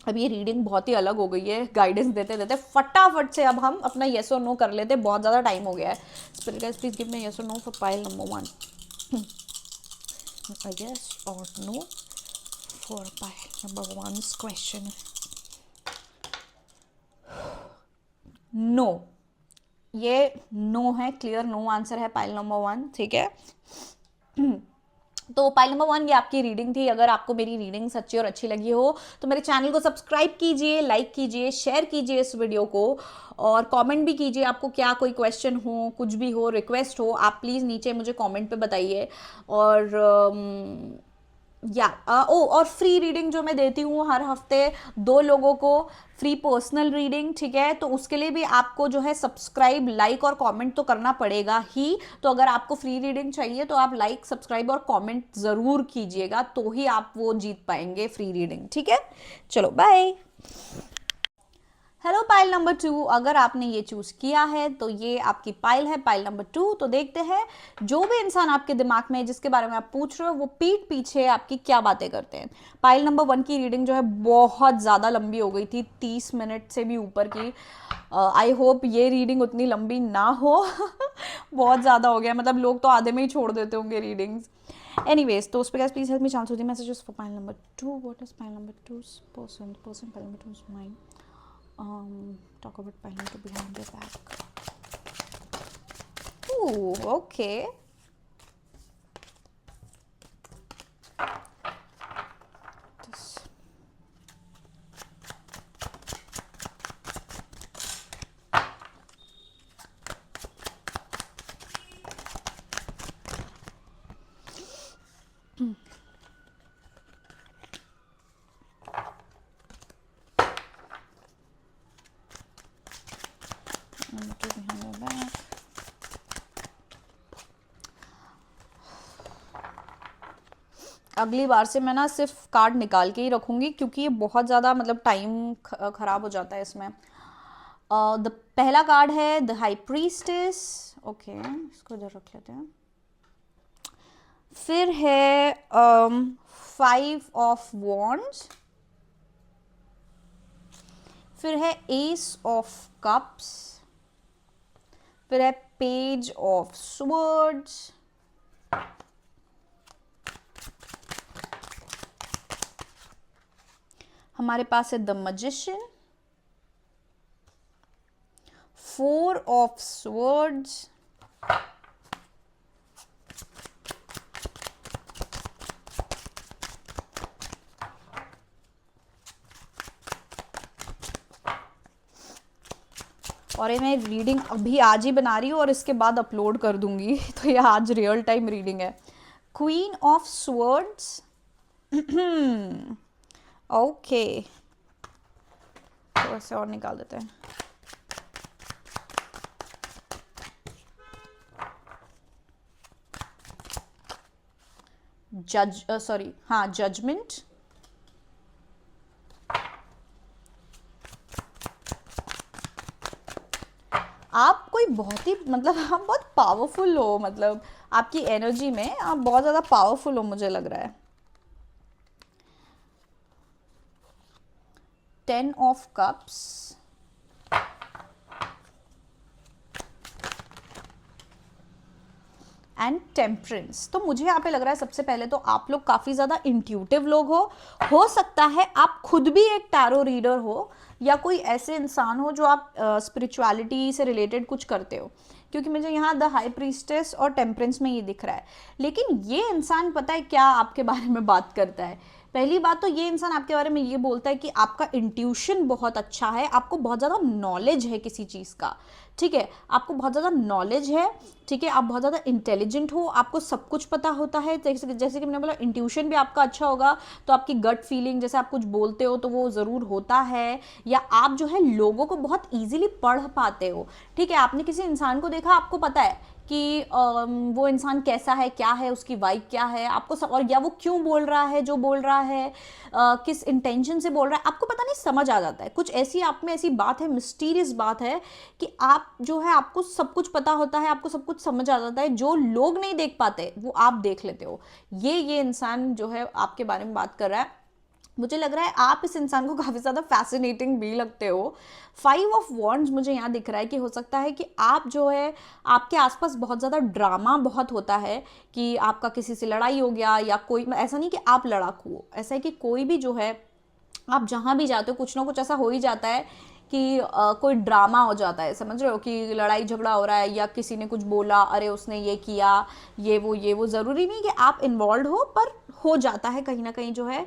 अब ये रीडिंग बहुत ही अलग हो गई है, गाइडेंस देते देते फटाफट से अब हम अपना येस और नो कर लेते, बहुत ज़्यादा टाइम हो गया है। Spirit guides please give me yes और no for pile number 1। Yes और no for pile number 1 question. No, ये नो है, क्लियर नो आंसर है पाइल नंबर 1। ठीक है, तो पाइल नंबर 1 ये आपकी रीडिंग थी। अगर आपको मेरी रीडिंग सच्ची और अच्छी लगी हो तो मेरे चैनल को सब्सक्राइब कीजिए, लाइक कीजिए, शेयर कीजिए इस वीडियो को, और कमेंट भी कीजिए। आपको क्या कोई क्वेश्चन हो, कुछ भी हो, रिक्वेस्ट हो, आप प्लीज़ नीचे मुझे कमेंट पे बताइए। और और फ्री रीडिंग जो मैं देती हूँ हर हफ्ते 2 लोगों को, फ्री पर्सनल रीडिंग। ठीक है, तो उसके लिए भी आपको जो है सब्सक्राइब, लाइक और कमेंट तो करना पड़ेगा ही। तो अगर आपको फ्री रीडिंग चाहिए तो आप लाइक, सब्सक्राइब और कमेंट ज़रूर कीजिएगा, तो ही आप वो जीत पाएंगे फ्री रीडिंग। ठीक है, चलो बाय। हेलो पाइल नंबर 2, अगर आपने ये चूज़ किया है तो ये आपकी पाइल है, पाइल नंबर 2। तो देखते हैं जो भी इंसान आपके दिमाग में है, जिसके बारे में आप पूछ रहे हो, वो पीठ पीछे आपकी क्या बातें करते हैं। पाइल नंबर 1 की रीडिंग जो है बहुत ज़्यादा लंबी हो गई थी, 30 मिनट से भी ऊपर की। आई होप ये रीडिंग उतनी लंबी ना हो बहुत ज़्यादा हो गया, मतलब लोग तो आधे में ही छोड़ देते होंगे रीडिंग्स। एनीवेज, तो उस पर प्लीज हेल्प मी चांस होती messages for pile number 2। What is pile number 2 person pile number 2 is mine. Talk about pile to behind your back. Ooh, okay. This. Behind your back. अगली बार से मैं ना सिर्फ card निकाल के ही रखूंगी, क्योंकि ये बहुत ज़्यादा मतलब टाइम खराब हो जाता है इसमें। पहला कार्ड है द हाई प्रीस्टेस। ओके, इसको इधर रख लेते हैं। फिर है 5 ऑफ वॉन्ड्स। फिर है एस ऑफ कप्स। फिर है पेज ऑफ स्वर्ड्स। हमारे पास है द मैजिशियन, 4 ऑफ स्वर्ड्स, और ये मैं रीडिंग अभी आज ही बना रही हूँ और इसके बाद अपलोड कर दूंगी तो ये आज रियल टाइम रीडिंग है। Queen of swords. ओके, तो ऐसे और निकाल देते हैं। जजमेंट। आप कोई बहुत ही मतलब आप बहुत पावरफुल हो, मतलब आपकी एनर्जी में आप बहुत ज़्यादा पावरफुल हो मुझे लग रहा है। 10 ऑफ कप्स एंड टेम्परेंस। तो मुझे यहाँ पे लग रहा है सबसे पहले तो आप लोग काफ़ी ज़्यादा इंट्यूटिव लोग हो सकता है आप खुद भी एक टैरो रीडर हो या कोई ऐसे इंसान हो जो आप स्पिरिचुअलिटी से रिलेटेड कुछ करते हो, क्योंकि मुझे यहाँ द हाई प्रीस्टेस और टेम्परेंस में ये दिख रहा है। लेकिन ये इंसान पता है क्या आपके बारे में बात करता है? पहली बात तो ये इंसान आपके बारे में ये बोलता है कि आपका इंट्यूशन बहुत अच्छा है, आपको बहुत ज़्यादा नॉलेज है किसी चीज़ का, ठीक है, आपको बहुत ज़्यादा नॉलेज है, ठीक है, आप बहुत ज़्यादा इंटेलिजेंट हो, आपको सब कुछ पता होता है। जैसे कि मैंने बोला इंट्यूशन भी आपका अच्छा होगा, तो आपकी गट फीलिंग जैसे आप कुछ बोलते हो तो वो ज़रूर होता है, या आप जो है लोगों को बहुत ईजिली पढ़ पाते हो, ठीक है। आपने किसी इंसान को देखा, आपको पता है कि वो इंसान कैसा है, क्या है उसकी वाइब क्या है, आपको सब, और या वो क्यों बोल रहा है जो बोल रहा है, किस इंटेंशन से बोल रहा है, आपको पता नहीं, समझ आ जाता है। कुछ ऐसी आप में ऐसी बात है, मिस्टीरियस बात है कि आप जो है आपको सब कुछ पता होता है, आपको सब कुछ समझ आ जाता है, जो लोग नहीं देख पाते वो आप देख लेते हो। ये इंसान जो है आपके बारे में बात कर रहा है। मुझे लग रहा है आप इस इंसान को काफ़ी ज़्यादा फैसिनेटिंग भी लगते हो। 5 ऑफ वॉन्ड्स मुझे यहाँ दिख रहा है कि हो सकता है कि आप जो है आपके आसपास बहुत ज़्यादा ड्रामा बहुत होता है, कि आपका किसी से लड़ाई हो गया, या कोई, ऐसा नहीं कि आप लड़ाकू हो, ऐसा है कि कोई भी जो है आप जहाँ भी जाते हो कुछ ना कुछ ऐसा हो ही जाता है कि कोई ड्रामा हो जाता है, समझ रहे हो, कि लड़ाई झगड़ा हो रहा है या किसी ने कुछ बोला, अरे उसने ये किया, ये वो ज़रूरी नहीं कि आप इन्वॉल्व हो, पर हो जाता है कहीं ना कहीं जो है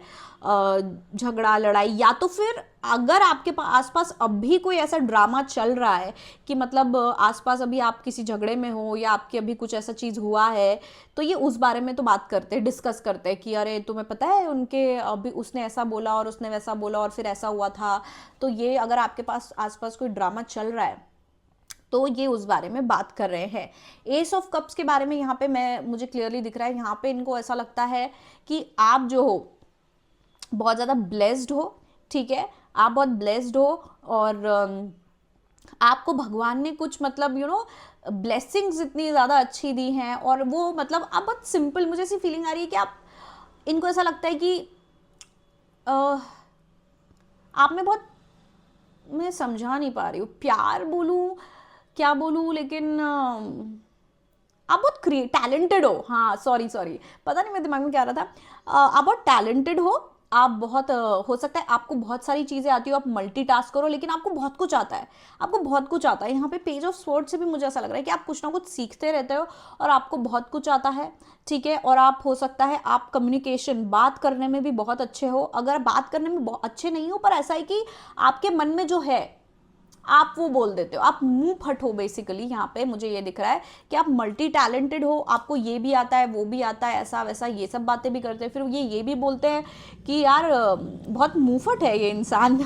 झगड़ा लड़ाई। या तो फिर अगर आपके आसपास अब भी कोई ऐसा ड्रामा चल रहा है कि मतलब आसपास अभी आप किसी झगड़े में हो या आपके अभी कुछ ऐसा चीज़ हुआ है, तो ये उस बारे में तो बात करते हैं, डिस्कस करते हैं कि अरे तुम्हें पता है उनके अभी उसने ऐसा बोला और उसने वैसा बोला और फिर ऐसा हुआ था। तो ये अगर आपके पास आसपास कोई ड्रामा चल रहा है तो ये उस बारे में बात कर रहे हैं। एस ऑफ कप्स के बारे में यहाँ पे मुझे क्लियरली दिख रहा है, यहाँ पे इनको ऐसा लगता है कि आप जो हो बहुत ज़्यादा ब्लेस्ड हो, ठीक है, आप बहुत ब्लेस्ड हो, और आपको भगवान ने कुछ मतलब ब्लेसिंग्स इतनी ज़्यादा अच्छी दी हैं, और वो मतलब आप बहुत सिंपल, मुझे ऐसी फीलिंग आ रही है कि आप, इनको ऐसा लगता है कि आप में बहुत, मैं समझा नहीं पा रही हूँ, प्यार बोलूँ क्या बोलूँ, लेकिन आप बहुत टैलेंटेड हो। हाँ सॉरी पता नहीं मेरे दिमाग में क्या आ रहा था। आप बहुत टैलेंटेड हो, आप बहुत हो सकता है आपको बहुत सारी चीज़ें आती हो, आप मल्टीटास्क करो, लेकिन आपको बहुत कुछ आता है, आपको बहुत कुछ आता है। यहाँ पे पेज ऑफ स्वॉर्ड से भी मुझे ऐसा लग रहा है कि आप कुछ ना कुछ सीखते रहते हो और आपको बहुत कुछ आता है, ठीक है। और आप हो सकता है आप कम्युनिकेशन, बात करने में भी बहुत अच्छे हो। अगर बात करने में बहुत अच्छे नहीं हो, पर ऐसा है कि आपके मन में जो है आप वो बोल देते हो, आप मुंह फट हो बेसिकली। यहाँ पे मुझे ये दिख रहा है कि आप मल्टी टैलेंटेड हो, आपको ये भी आता है वो भी आता है, ऐसा वैसा ये सब बातें भी करते हैं। फिर ये भी बोलते हैं कि यार बहुत मुंह फट है ये इंसान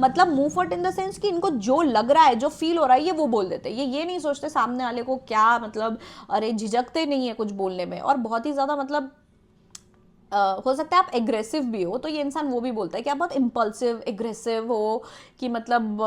मतलब मुंह फट इन द सेंस कि इनको जो लग रहा है, जो फील हो रहा है, ये वो बोल देते हैं। ये नहीं सोचते सामने वाले को क्या, मतलब अरे झिझकते नहीं है कुछ बोलने में। और बहुत ही ज़्यादा मतलब हो सकता है आप एग्रेसिव भी हो, तो ये इंसान वो भी बोलता है कि आप बहुत इम्पल्सिव एग्रेसिव हो, कि मतलब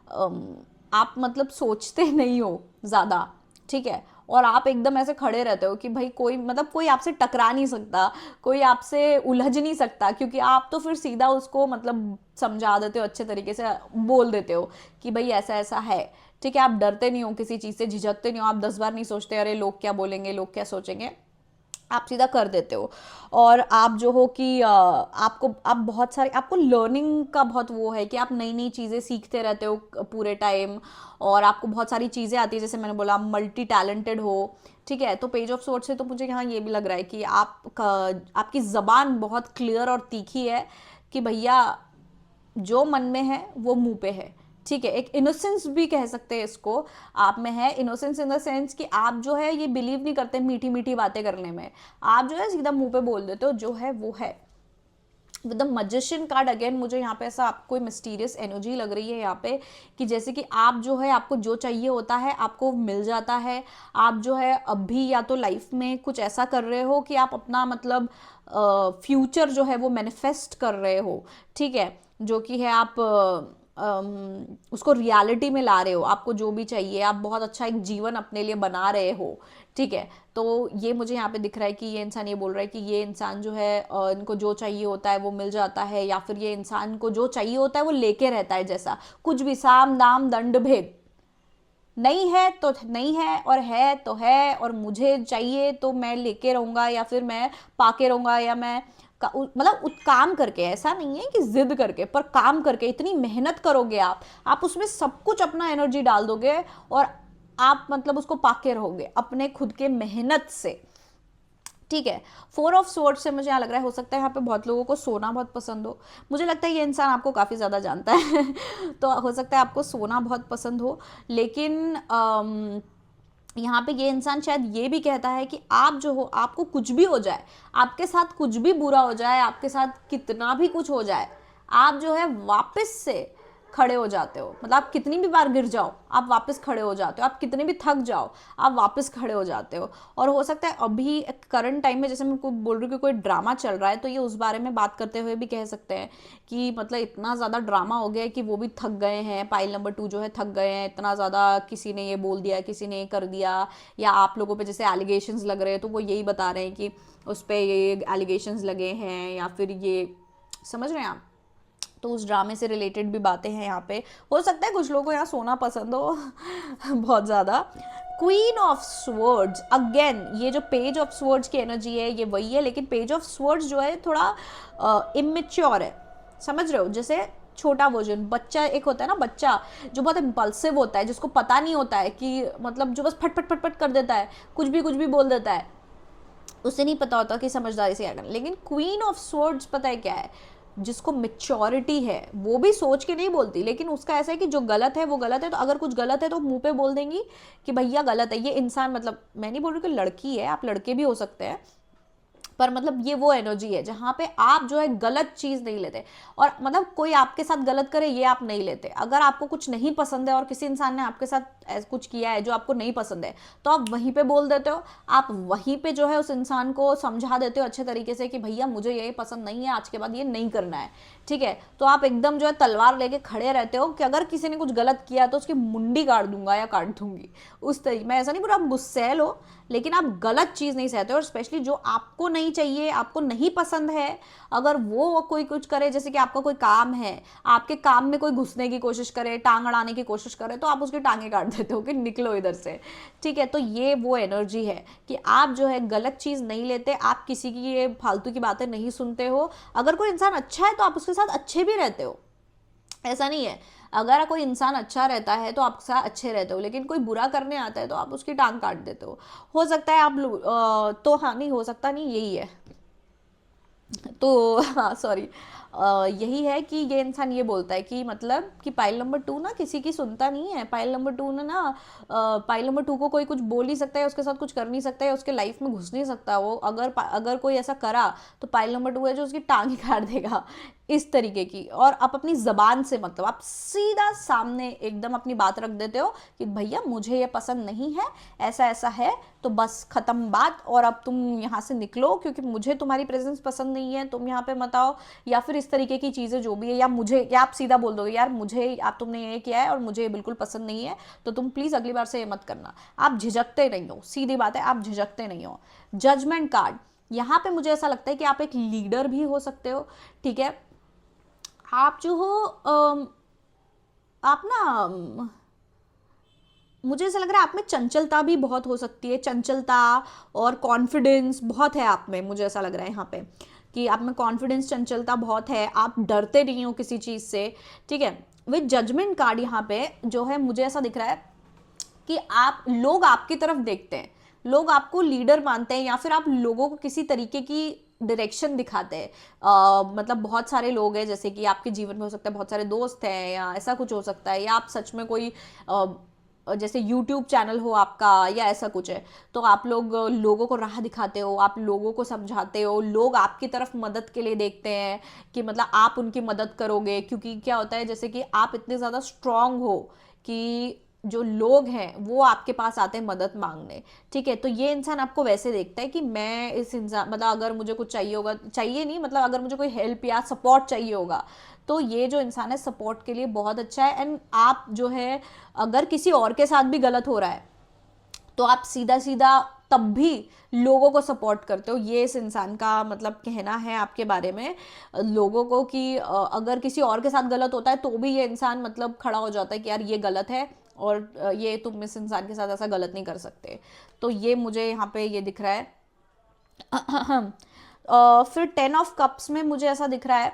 आप मतलब सोचते नहीं हो ज़्यादा, ठीक है। और आप एकदम ऐसे खड़े रहते हो कि भाई कोई मतलब कोई आपसे टकरा नहीं सकता, कोई आपसे उलझ नहीं सकता, क्योंकि आप तो फिर सीधा उसको मतलब समझा देते हो, अच्छे तरीके से बोल देते हो कि भाई ऐसा ऐसा है, ठीक है। आप डरते नहीं हो किसी चीज़ से, झिझकते नहीं हो, आप 10 बार नहीं सोचते अरे लोग क्या बोलेंगे, लोग क्या सोचेंगे, आप सीधा कर देते हो। और आप जो हो कि आप बहुत सारे, आपको लर्निंग का बहुत वो है कि आप नई नई चीज़ें सीखते रहते हो पूरे टाइम, और आपको बहुत सारी चीज़ें आती है, जैसे मैंने बोला मल्टी टैलेंटेड हो, ठीक है। तो पेज ऑफ स्वॉर्ड से तो मुझे यहाँ ये भी लग रहा है कि आपकी ज़बान बहुत क्लियर और तीखी है, कि भैया जो मन में है वो मुंह पे है, ठीक है। एक इनोसेंस भी कह सकते हैं इसको, आप में है इनोसेंस इन द सेंस कि आप जो है ये बिलीव नहीं करते मीठी मीठी बातें करने में, आप जो है सीधा मुंह पे बोल देते हो जो है वो है। With the magician card again मुझे यहाँ पे ऐसा आपको कोई मिस्टीरियस एनर्जी लग रही है यहाँ पे, कि जैसे कि आप जो है, आपको जो चाहिए होता है आपको मिल जाता है। आप जो है अभी या तो लाइफ में कुछ ऐसा कर रहे हो कि आप अपना मतलब फ्यूचर जो है वो मैनिफेस्ट कर रहे हो, ठीक है, जो कि है आप उसको रियलिटी में ला रहे हो, आपको जो भी चाहिए, आप बहुत अच्छा एक जीवन अपने लिए बना रहे हो, ठीक है। तो ये मुझे यहाँ पे दिख रहा है कि ये इंसान ये बोल रहा है कि ये इंसान जो है इनको जो चाहिए होता है वो मिल जाता है, या फिर ये इंसान को जो चाहिए होता है वो लेके रहता है, जैसा कुछ भी साम दाम दंड भेद, नहीं है तो नहीं है और है तो है, और मुझे चाहिए तो मैं लेके रहूंगा या फिर मैं पाके रहूंगा, या मैं मतलब काम करके, ऐसा नहीं है कि जिद करके, पर काम करके इतनी मेहनत करोगे आप उसमें सब कुछ अपना एनर्जी डाल दोगे और आप मतलब उसको पाके रहोगे अपने खुद के मेहनत से, ठीक है। 4 ऑफ स्वॉर्ड्स से मुझे यहाँ लग रहा है हो सकता है यहाँ पे बहुत लोगों को सोना बहुत पसंद हो, मुझे लगता है ये इंसान आपको काफ़ी ज़्यादा जानता है तो हो सकता है आपको सोना बहुत पसंद हो, लेकिन यहाँ पे ये इंसान शायद ये भी कहता है कि आप जो हो, आपको कुछ भी हो जाए, आपके साथ कुछ भी बुरा हो जाए, आपके साथ कितना भी कुछ हो जाए, आप जो है वापस से खड़े हो जाते हो, मतलब आप कितनी भी बार गिर जाओ आप वापस खड़े हो जाते हो, आप कितने भी थक जाओ आप वापस खड़े हो जाते हो। और हो सकता है अभी करंट टाइम में, जैसे मैं बोल रही हूँ कि कोई ड्रामा चल रहा है, तो ये उस बारे में बात करते हुए भी कह सकते हैं कि मतलब इतना ज़्यादा ड्रामा हो गया है कि वो भी थक गए हैं, पाइल नंबर 2 जो है थक गए हैं, इतना ज़्यादा किसी ने ये बोल दिया, किसी ने ये कर दिया, या आप लोगों पे जैसे एलिगेशंस लग रहे हैं तो वो यही बता रहे हैं कि उस पर ये एलिगेशंस लगे हैं, या फिर ये समझ रहे हैं आप, तो उस ड्रामे से रिलेटेड भी बातें हैं यहाँ पे। हो सकता है कुछ लोगों को यहाँ सोना पसंद हो बहुत ज़्यादा। क्वीन ऑफ स्वर्ड्स अगेन, ये जो पेज ऑफ स्वर्ड्स की एनर्जी है ये वही है, लेकिन पेज ऑफ स्वर्ड्स जो है थोड़ा इमेच्योर है, समझ रहे हो, जैसे छोटा वर्जन, बच्चा एक होता है ना, बच्चा जो बहुत इम्पल्सिव होता है, जिसको पता नहीं होता है कि मतलब जो बस फट फट फट फट कर देता है, कुछ भी बोल देता है, उसे नहीं पता होता कि समझदारी से क्या करना। लेकिन क्वीन ऑफ स्वर्ड्स पता है क्या है, जिसको मेच्योरिटी है, वो भी सोच के नहीं बोलती, लेकिन उसका ऐसा है कि जो गलत है वो गलत है, तो अगर कुछ गलत है तो मुंह पे बोल देंगी कि भैया गलत है। ये इंसान, मतलब मैं नहीं बोल रही कि लड़की है, आप लड़के भी हो सकते हैं, पर मतलब ये वो एनर्जी है जहाँ पे आप जो है गलत चीज़ नहीं लेते, और मतलब कोई आपके साथ गलत करे ये आप नहीं लेते। अगर आपको कुछ नहीं पसंद है और किसी इंसान ने आपके साथ कुछ किया है जो आपको नहीं पसंद है, तो आप वहीं पे बोल देते हो, आप वहीं पे जो है उस इंसान को समझा देते हो अच्छे तरीके से कि भैया मुझे ये पसंद नहीं है, आज के बाद ये नहीं करना है, ठीक है। तो आप एकदम जो है तलवार लेके खड़े रहते हो कि अगर किसी ने कुछ गलत किया तो उसकी मुंडी काट दूंगा या काट दूंगी, उस तरीके। मैं ऐसा नहीं बोल रहा आप गुस्सैल हो, लेकिन आप गलत चीज़ नहीं सहते, और स्पेशली जो आपको नहीं चाहिए, आपको नहीं पसंद है, अगर वो कोई कुछ करे, जैसे कि आपका कोई काम है, आपके काम में कोई घुसने की कोशिश करे, टांग अड़ाने की कोशिश करे, तो आप उसकी टांगें काट देते हो कि निकलो इधर से, ठीक है। तो ये वो एनर्जी है कि आप जो है गलत चीज़ नहीं लेते, आप किसी की ये फालतू की बातें नहीं सुनते हो। अगर कोई इंसान अच्छा है तो आप उसके साथ अच्छे भी रहते हो, ऐसा नहीं है। अगर कोई इंसान अच्छा रहता है तो आप साथ अच्छे रहते हो, लेकिन कोई बुरा करने आता है तो आप उसकी टांग काट देते हो सकता है आप तो हाँ, नहीं हो सकता नहीं, यही है तो हाँ सॉरी, यही है कि ये इंसान ये बोलता है कि मतलब कि पाइल नंबर 2 ना किसी की सुनता नहीं है। पाइल नंबर 2 ने ना पाइल नंबर 2 को कोई कुछ बोल नहीं सकता है, उसके साथ कुछ कर नहीं सकता है, उसके लाइफ में घुस नहीं सकता वो। अगर कोई ऐसा करा तो पाइल नंबर 2 है जो उसकी टांग ही काट देगा, इस तरीके की। और आप अपनी जबान से, मतलब आप सीधा सामने एकदम अपनी बात रख देते हो कि भैया मुझे ये पसंद नहीं है, ऐसा ऐसा है, तो बस खत्म बात, और अब तुम यहाँ से निकलो क्योंकि मुझे तुम्हारी प्रेजेंस पसंद नहीं है, तुम यहाँ पे मत आओ, या फिर इस तरीके की चीज़ें जो भी है। या आप सीधा बोल दोगे यार मुझे, आप तुमने ये किया है और मुझे ये बिल्कुल पसंद नहीं है, तो तुम प्लीज़ अगली बार से ये मत करना। आप झिझकते नहीं हो, सीधी बात है, आप झिझकते नहीं हो। जजमेंट कार्ड, यहाँ पे मुझे ऐसा लगता है कि आप एक लीडर भी हो सकते हो, ठीक है। आप जो हो आप ना, मुझे ऐसा लग रहा है आप में चंचलता भी बहुत हो सकती है, चंचलता और कॉन्फिडेंस बहुत है आप में। मुझे ऐसा लग रहा है यहाँ पे कि आप में कॉन्फिडेंस, चंचलता बहुत है, आप डरते नहीं हो किसी चीज़ से, ठीक है। विद जजमेंट कार्ड यहाँ पे जो है मुझे ऐसा दिख रहा है कि लोग आपकी तरफ देखते हैं, लोग आपको लीडर मानते हैं, या फिर आप लोगों को किसी तरीके की डायरेक्शन दिखाते हैं। मतलब बहुत सारे लोग हैं, जैसे कि आपके जीवन में हो सकता है बहुत सारे दोस्त हैं, या ऐसा कुछ हो सकता है, या आप सच में कोई जैसे YouTube चैनल हो आपका या ऐसा कुछ है, तो आप लोग लोगों को राह दिखाते हो, आप लोगों को समझाते हो, लोग आपकी तरफ मदद के लिए देखते हैं कि मतलब आप उनकी मदद करोगे, क्योंकि क्या होता है जैसे कि आप इतने ज़्यादा स्ट्रांग हो कि जो लोग हैं वो आपके पास आते हैं मदद मांगने, ठीक है। तो ये इंसान आपको वैसे देखता है कि मैं इस इंसान, मतलब अगर मुझे कुछ चाहिए होगा, चाहिए नहीं मतलब अगर मुझे कोई हेल्प या सपोर्ट चाहिए होगा, तो ये जो इंसान है सपोर्ट के लिए बहुत अच्छा है। एंड आप जो है अगर किसी और के साथ भी गलत हो रहा है तो आप सीधा सीधा तब भी लोगों को सपोर्ट करते हो। ये इस इंसान का मतलब कहना है आपके बारे में लोगों को कि अगर किसी और के साथ गलत होता है तो भी ये इंसान मतलब खड़ा हो जाता है कि यार ये गलत है और ये तुम इस इंसान के साथ ऐसा गलत नहीं कर सकते। तो ये मुझे यहाँ पे ये दिख रहा है। फिर 10 ऑफ कप्स में मुझे ऐसा दिख रहा है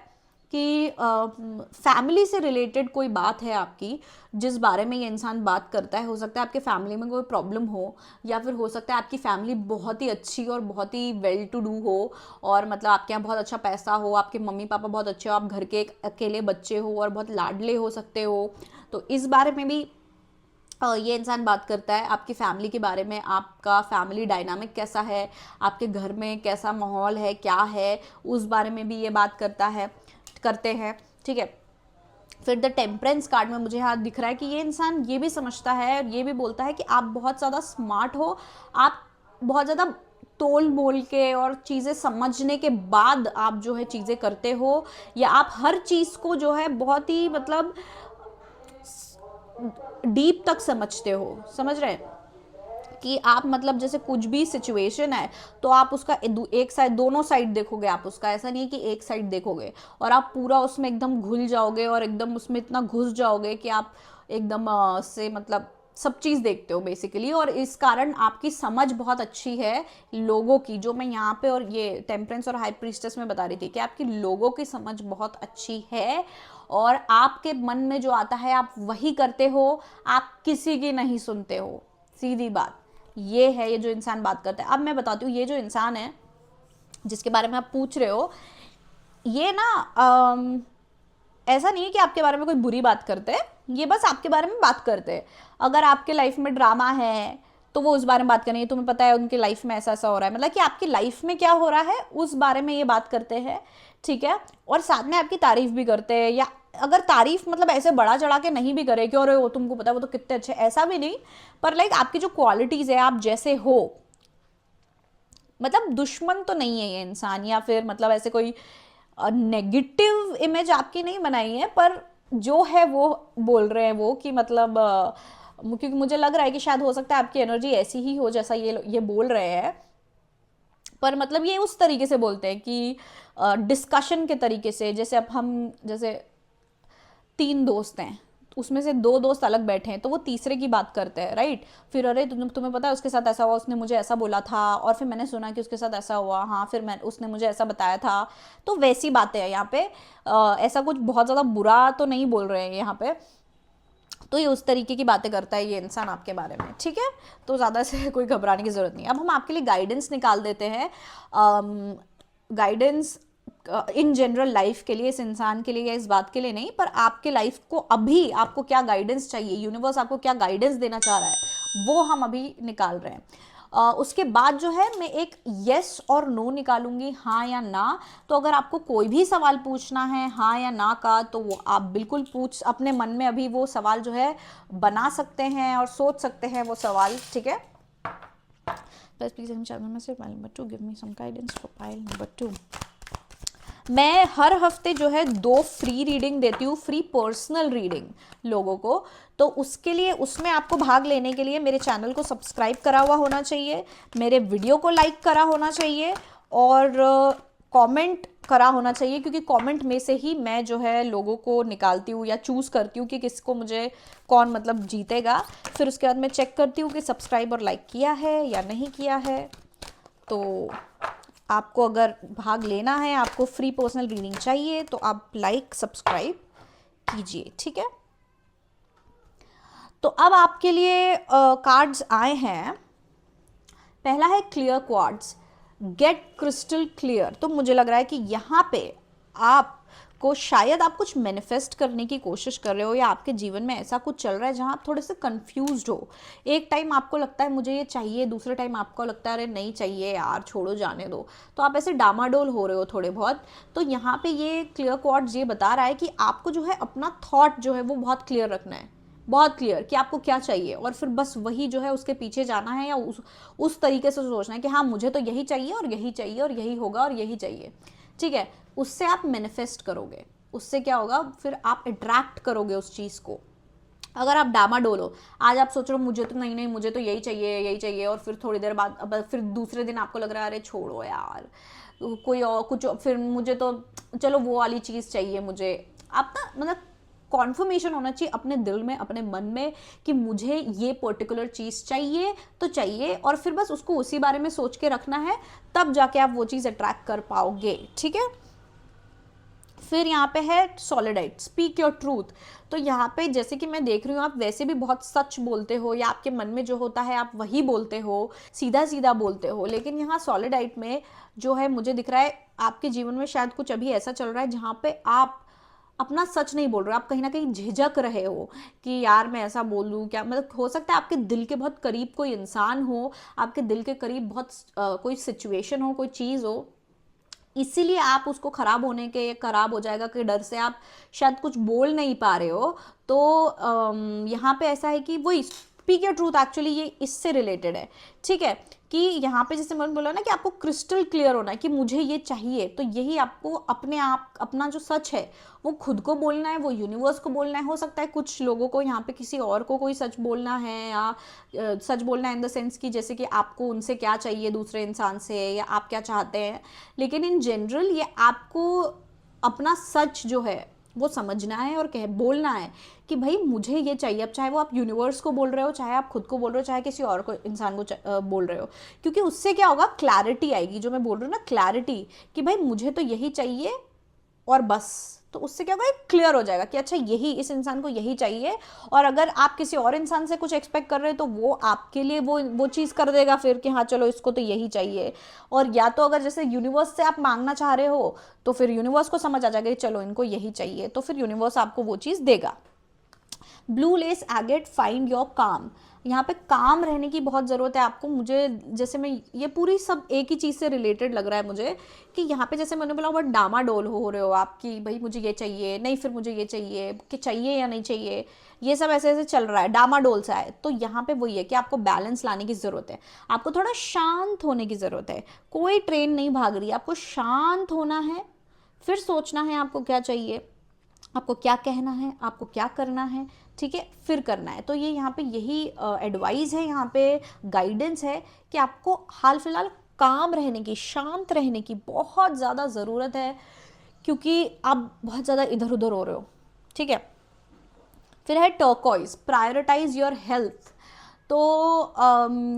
कि फैमिली से रिलेटेड कोई बात है आपकी जिस बारे में ये इंसान बात करता है। हो सकता है आपके फैमिली में कोई प्रॉब्लम हो, या फिर हो सकता है आपकी फैमिली बहुत ही अच्छी और बहुत ही वेल टू डू हो, और मतलब आपके यहाँ बहुत अच्छा पैसा हो, आपके मम्मी पापा बहुत अच्छे हो, आप घर के एक अकेले बच्चे हो और बहुत लाडले हो सकते हो। तो इस बारे में भी ये इंसान बात करता है। आपकी फैमिली के बारे में, आपका फैमिली डायनामिक कैसा है, आपके घर में कैसा माहौल है, क्या है, उस बारे में भी ये बात करते हैं, ठीक है। फिर द टेम्परेंस कार्ड में मुझे यहाँ दिख रहा है कि ये इंसान ये भी समझता है और ये भी बोलता है कि आप बहुत ज़्यादा स्मार्ट हो, आप बहुत ज़्यादा तोल मोल के और चीज़ें समझने के बाद आप जो है चीज़ें करते हो, या आप हर चीज़ को जो है बहुत ही मतलब डीप तक समझते हो, समझ रहे हैं कि आप मतलब जैसे कुछ भी सिचुएशन है तो आप उसका एक साइड, दोनों साइड देखोगे आप उसका, ऐसा नहीं है कि एक साइड देखोगे और आप पूरा उसमें एकदम घुल जाओगे और एकदम उसमें इतना घुस जाओगे कि आप एकदम से मतलब सब चीज़ देखते हो बेसिकली। और इस कारण आपकी समझ बहुत अच्छी है लोगों की, जो मैं यहाँ पे और ये टेम्परेंस और हाई प्रीस्टेस में बता रही थी कि आपकी लोगों की समझ बहुत अच्छी है और आपके मन में जो आता है आप वही करते हो, आप किसी की नहीं सुनते हो, सीधी बात ये है। ये जो इंसान बात करता है, अब मैं बताती हूँ, ये जो इंसान है जिसके बारे में आप पूछ रहे हो, ये ना ऐसा नहीं है कि आपके बारे में कोई बुरी बात करते हैं, ये बस आपके बारे में बात करते हैं। अगर आपके लाइफ में ड्रामा है तो वो उस बारे में बात करेंगे, तुम्हें पता है उनकी लाइफ में ऐसा ऐसा हो रहा है, मतलब कि आपकी लाइफ में क्या हो रहा है उस बारे में ये बात करते हैं, ठीक है। और साथ में आपकी तारीफ भी करते हैं, या अगर तारीफ मतलब ऐसे बड़ा चढ़ा के नहीं भी करे कि अरे वो तुमको पता है वो तो कितने अच्छे, ऐसा भी नहीं, पर लाइक आपकी जो क्वालिटीज है, आप जैसे हो, मतलब दुश्मन तो नहीं है ये इंसान, या फिर मतलब ऐसे कोई नेगेटिव इमेज आपकी नहीं बनाई है, पर जो है वो बोल रहे हैं वो कि मतलब क्योंकि मुझे लग रहा है कि शायद हो सकता है आपकी एनर्जी ऐसी ही हो जैसा ये बोल रहे हैं, पर मतलब ये उस तरीके से बोलते हैं कि डिस्कशन के तरीके से, जैसे अब हम जैसे 3 दोस्त हैं, उसमें से 2 दोस्त अलग बैठे हैं तो वो तीसरे की बात करते हैं, राइट। फिर अरे तुम्हें पता है उसके साथ ऐसा हुआ, उसने मुझे ऐसा बोला था, और फिर मैंने सुना कि उसके साथ ऐसा हुआ, हाँ फिर उसने मुझे ऐसा बताया था। तो वैसी बातें हैं यहाँ पे, ऐसा कुछ बहुत ज़्यादा बुरा तो नहीं बोल रहे हैं यहाँ पे। तो ये उस तरीके की बातें करता है ये इंसान आपके बारे में, ठीक है। तो ज़्यादा से कोई घबराने की ज़रूरत नहीं। अब हम आपके लिए गाइडेंस निकाल देते हैं, गाइडेंस इन जनरल लाइफ के लिए, इस इंसान के लिए या इस बात के लिए नहीं, पर आपके लाइफ को अभी आपको क्या गाइडेंस चाहिए, यूनिवर्स आपको क्या गाइडेंस देना चाह रहा है वो हम अभी निकाल रहे हैं। उसके बाद जो है मैं एक येस और नो निकालूंगी, हाँ या ना। तो अगर आपको कोई भी सवाल पूछना है हाँ या ना का, तो वो आप बिल्कुल अपने मन में अभी वो सवाल जो है बना सकते हैं और सोच सकते हैं वो सवाल, ठीक है। Please number 2 give me some guidance for pile number 2। मैं हर हफ्ते जो है 2 फ्री रीडिंग देती हूँ, फ्री पर्सनल रीडिंग लोगों को। तो उसके लिए, उसमें आपको भाग लेने के लिए मेरे चैनल को सब्सक्राइब करा हुआ होना चाहिए, मेरे वीडियो को लाइक करा होना चाहिए और कमेंट करा होना चाहिए, क्योंकि कमेंट में से ही मैं जो है लोगों को निकालती हूँ या चूज़ करती हूँ कि किसको मुझे कौन मतलब जीतेगा। फिर उसके बाद मैं चेक करती हूँ कि सब्सक्राइब और लाइक किया है या नहीं किया है। तो आपको अगर भाग लेना है, आपको फ्री पर्सनल रीडिंग चाहिए, तो आप लाइक सब्सक्राइब कीजिए, ठीक है। तो अब आपके लिए कार्ड्स आए हैं। पहला है clear quartz, get crystal clear. तो मुझे लग रहा है कि यहाँ पे आप को शायद आप कुछ मैनिफेस्ट करने की कोशिश कर रहे हो, या आपके जीवन में ऐसा कुछ चल रहा है जहाँ आप थोड़े से कंफ्यूज्ड हो। एक टाइम आपको लगता है मुझे ये चाहिए, दूसरे टाइम आपको लगता है अरे नहीं चाहिए यार, छोड़ो जाने दो, तो आप ऐसे डामाडोल हो रहे हो थोड़े बहुत। तो यहाँ पे ये क्लियर क्वार्ट्ज ये बता रहा है कि आपको जो है अपना थॉट जो है वो बहुत क्लियर रखना है, बहुत क्लियर कि आपको क्या चाहिए, और फिर बस वही जो है उसके पीछे जाना है, या उस तरीके से सोचना है कि हाँ मुझे तो यही चाहिए और यही चाहिए और यही होगा और यही चाहिए, ठीक है। उससे आप मैनिफेस्ट करोगे, उससे क्या होगा, फिर आप अट्रैक्ट करोगे उस चीज़ को। अगर आप डामाडोल हो, आज आप सोच रहे हो मुझे तो नहीं मुझे तो यही चाहिए यही चाहिए, और फिर थोड़ी देर बाद अब फिर दूसरे दिन आपको लग रहा है अरे छोड़ो यार कोई और कुछ, फिर मुझे तो चलो वो वाली चीज़ चाहिए मुझे। आप ना मतलब कॉन्फर्मेशन होना चाहिए अपने दिल में, अपने मन में कि मुझे ये पर्टिकुलर चीज़ चाहिए तो चाहिए, और फिर बस उसको उसी बारे में सोच के रखना है, तब जाके आप वो चीज़ अट्रैक्ट कर पाओगे, ठीक है। फिर यहाँ पे है सॉलिडाइट, स्पीक योर ट्रूथ। तो यहाँ पे जैसे कि मैं देख रही हूँ आप वैसे भी बहुत सच बोलते हो, या आपके मन में जो होता है आप वही बोलते हो, सीधा सीधा बोलते हो। लेकिन यहाँ सॉलिडाइट में जो है मुझे दिख रहा है आपके जीवन में शायद कुछ अभी ऐसा चल रहा है जहाँ पे आप अपना सच नहीं बोल रहे हो, आप कहीं ना कहीं झिझक रहे हो कि यार मैं ऐसा बोल दूँ क्या, मतलब हो सकता है आपके दिल के बहुत करीब कोई इंसान हो, आपके दिल के करीब बहुत कोई सिचुएशन हो, कोई चीज़ हो, इसीलिए आप उसको खराब होने के, खराब हो जाएगा के डर से आप शायद कुछ बोल नहीं पा रहे हो। तो यहाँ पे ऐसा है कि वही स्पीक योर ट्रूथ, एक्चुअली ये इससे रिलेटेड है, ठीक है। कि यहाँ पे जैसे मैंने बोला ना कि आपको क्रिस्टल क्लियर होना है कि मुझे ये चाहिए, तो यही आपको अपने आप अपना जो सच है वो खुद को बोलना है, वो यूनिवर्स को बोलना है। हो सकता है कुछ लोगों को यहाँ पे किसी और को कोई सच बोलना है, या सच बोलना है इन द सेंस कि जैसे कि आपको उनसे क्या चाहिए दूसरे इंसान से, या आप क्या चाहते हैं। लेकिन इन जनरल ये आपको अपना सच जो है वो समझना है और कह बोलना है कि भाई मुझे ये चाहिए। अब चाहे वो आप यूनिवर्स को बोल रहे हो, चाहे आप खुद को बोल रहे हो, चाहे किसी और को इंसान को बोल रहे हो, क्योंकि उससे क्या होगा, क्लैरिटी आएगी। जो मैं बोल रही हूँ ना, क्लैरिटी, कि भाई मुझे तो यही चाहिए और बस। तो उससे क्या होगा, एक क्लियर हो जाएगा कि अच्छा यही, इस इंसान को यही चाहिए। और अगर आप किसी और इंसान से कुछ एक्सपेक्ट कर रहे हो तो वो आपके लिए वो चीज़ कर देगा फिर कि हाँ चलो इसको तो यही चाहिए। और या तो अगर जैसे यूनिवर्स से आप मांगना चाह रहे हो तो फिर यूनिवर्स को समझ आ जाएगा कि चलो इनको यही चाहिए, तो फिर यूनिवर्स आपको वो चीज़ देगा। Blue less agate, find your काम। यहाँ पे काम रहने की बहुत ज़रूरत है आपको। मुझे जैसे मैं ये पूरी सब एक ही चीज़ से रिलेटेड लग रहा है मुझे, कि यहाँ पे जैसे मैंने बोला बहुत डामाडोल हो रहे हो आप कि भाई मुझे ये चाहिए, नहीं फिर मुझे ये चाहिए, कि चाहिए या नहीं चाहिए, ये सब ऐसे ऐसे चल रहा है, डामाडोल सा है। तो यहाँ पे वही है कि आपको बैलेंस लाने की ज़रूरत है, आपको थोड़ा शांत होने की ज़रूरत है। कोई ट्रेन नहीं भाग रही, आपको शांत होना है, फिर सोचना है आपको क्या चाहिए, आपको क्या कहना है, आपको क्या करना है, ठीक है, फिर करना है। तो ये यहाँ पे यही एडवाइस है, यहाँ पे गाइडेंस है कि आपको हाल फिलहाल काम रहने की, शांत रहने की बहुत ज़्यादा ज़रूरत है, क्योंकि आप बहुत ज़्यादा इधर उधर हो रहे हो, ठीक है। फिर है टर्कोइज, प्रायोरिटाइज योर हेल्थ। तो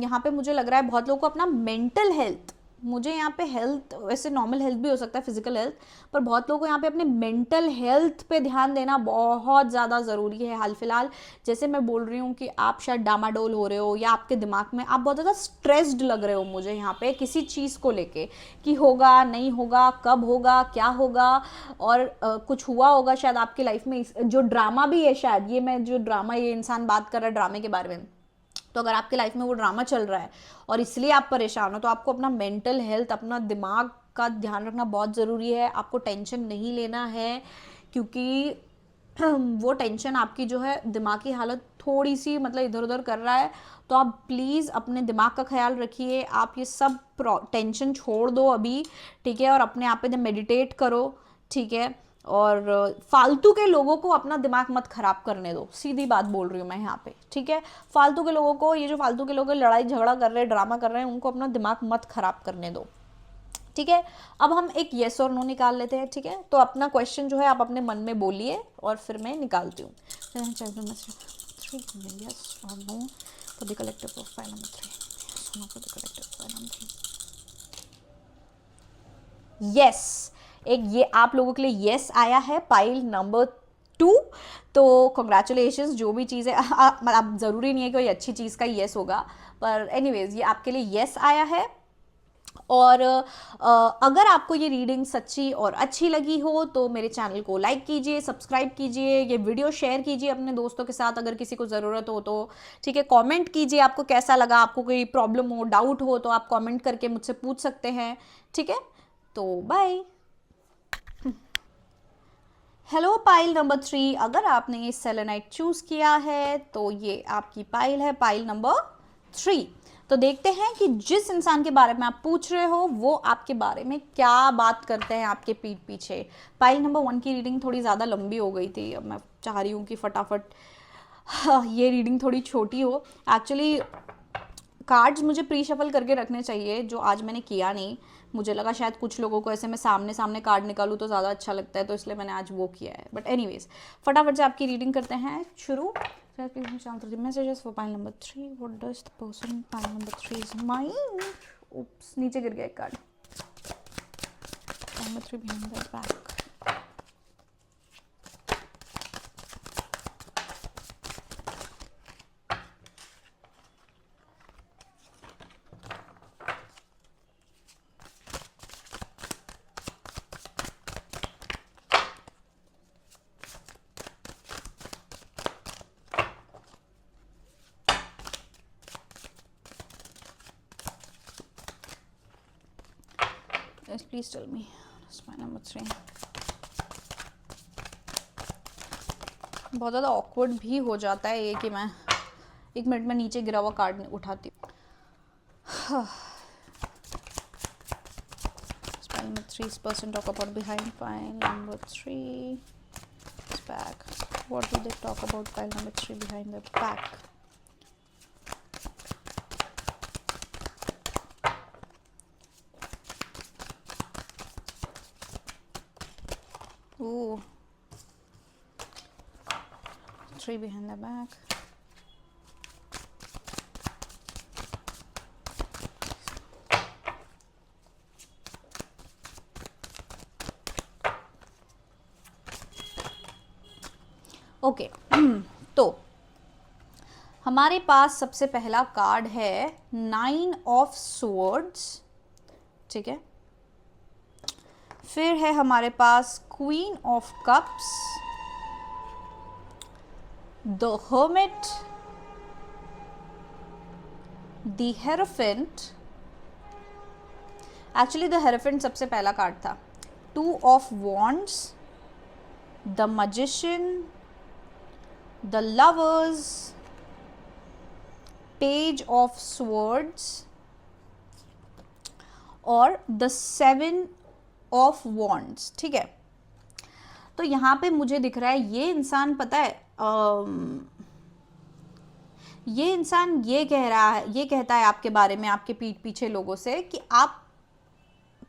यहाँ पे मुझे लग रहा है बहुत लोगों को अपना मेंटल हेल्थ, मुझे यहाँ पे हेल्थ वैसे नॉर्मल हेल्थ भी हो सकता है, फिजिकल हेल्थ, पर बहुत लोगों को यहाँ पे अपने मेंटल हेल्थ पे ध्यान देना बहुत ज़्यादा ज़रूरी है हाल फिलहाल। जैसे मैं बोल रही हूँ कि आप शायद डामाडोल हो रहे हो, या आपके दिमाग में आप बहुत ज़्यादा स्ट्रेस्ड लग रहे हो मुझे यहाँ पे किसी चीज़ को लेके, कि होगा नहीं होगा, कब होगा, क्या होगा, और कुछ हुआ होगा शायद आपकी लाइफ में, जो ड्रामा भी है शायद, ये मैं जो ड्रामा, ये इंसान बात कर रहा है ड्रामे के बारे में, तो अगर आपकी लाइफ में वो ड्रामा चल रहा है और इसलिए आप परेशान हो, तो आपको अपना मेंटल हेल्थ, अपना दिमाग का ध्यान रखना बहुत ज़रूरी है। आपको टेंशन नहीं लेना है, क्योंकि वो टेंशन आपकी जो है दिमागी हालत थोड़ी सी मतलब इधर उधर कर रहा है। तो आप प्लीज़ अपने दिमाग का ख्याल रखिए, आप ये सब टेंशन छोड़ दो अभी, ठीक है, और अपने आप पे मेडिटेट करो, ठीक है। और फालतू के लोगों को अपना दिमाग मत खराब करने दो, सीधी बात बोल रही हूँ मैं यहाँ पे, ठीक है। फालतू के लोगों को, ये जो फालतू के लोग लड़ाई झगड़ा कर रहे हैं, ड्रामा कर रहे हैं, उनको अपना दिमाग मत खराब करने दो, ठीक है। अब हम एक येस और नो निकाल लेते हैं, ठीक है। तो अपना क्वेश्चन जो है आप अपने मन में बोलिए और फिर मैं निकालती हूँ। yes or no for the collective profile number 3. Yes or no for the collective profile number 3. Yes, एक ये आप लोगों के लिए yes आया है, पाइल नंबर 2। तो कॉन्ग्रेचुलेशंस, जो भी चीज़ है मतलब ज़रूरी नहीं है कि कोई अच्छी चीज़ का yes होगा, पर एनीवेज ये आपके लिए yes आया है। और अगर आपको ये रीडिंग सच्ची और अच्छी लगी हो तो मेरे चैनल को लाइक कीजिए, सब्सक्राइब कीजिए, ये वीडियो शेयर कीजिए अपने दोस्तों के साथ अगर किसी को ज़रूरत हो तो, ठीक है। कमेंट कीजिए आपको कैसा लगा, आपको कोई प्रॉब्लम हो, डाउट हो तो आप कमेंट करके मुझसे पूछ सकते हैं, ठीक है। तो बाय। हेलो पाइल नंबर 3, अगर आपने ये सेलेनाइट चूज़ किया है तो ये आपकी पाइल है, पाइल नंबर 3। तो देखते हैं कि जिस इंसान के बारे में आप पूछ रहे हो वो आपके बारे में क्या बात करते हैं आपके पीठ पीछे। पाइल नंबर 1 की रीडिंग थोड़ी ज़्यादा लंबी हो गई थी, अब मैं चाह रही हूँ कि फटाफट ये रीडिंग थोड़ी छोटी हो। एक्चुअली कार्ड्स मुझे प्री शफल करके रखने चाहिए, जो आज मैंने किया नहीं। मुझे लगा शायद कुछ लोगों को ऐसे मैं सामने सामने कार्ड निकालूँ तो ज़्यादा अच्छा लगता है, तो इसलिए मैंने आज वो किया है। बट एनीवेज फटाफट से आपकी रीडिंग करते हैं शुरू। Messages for pile number 3, what does the person pile number 3 is mind. Oops, नीचे गिर गया एक card. Pile number 3 behind the back. Yes, please tell me. That's my number 3. बहुत ज़्यादा ऑकवर्ड भी हो जाता है ये कि मैं 1 मिनट में नीचे गिरा हुआ कार्ड उठाती हूँ। Pile number 3 is person talk about behind pile number 3 is back. What do they talk about pile number 3 behind the back? Ooh. 3 behind the back. Okay तो हमारे पास सबसे पहला कार्ड है 9 ऑफ स्वॉर्ड्स, ठीक है। फिर है हमारे पास queen of cups, the hermit, the hierophant. Actually the hierophant सबसे पहला कार्ड था। 2 of wands, the magician, the lovers, page of swords और the 7 of wands, ठीक है। तो यहाँ पे मुझे दिख रहा है ये इंसान, पता है ये इंसान ये कह रहा है, ये कहता है आपके बारे में, आपके पीठ पीछे लोगों से, कि आप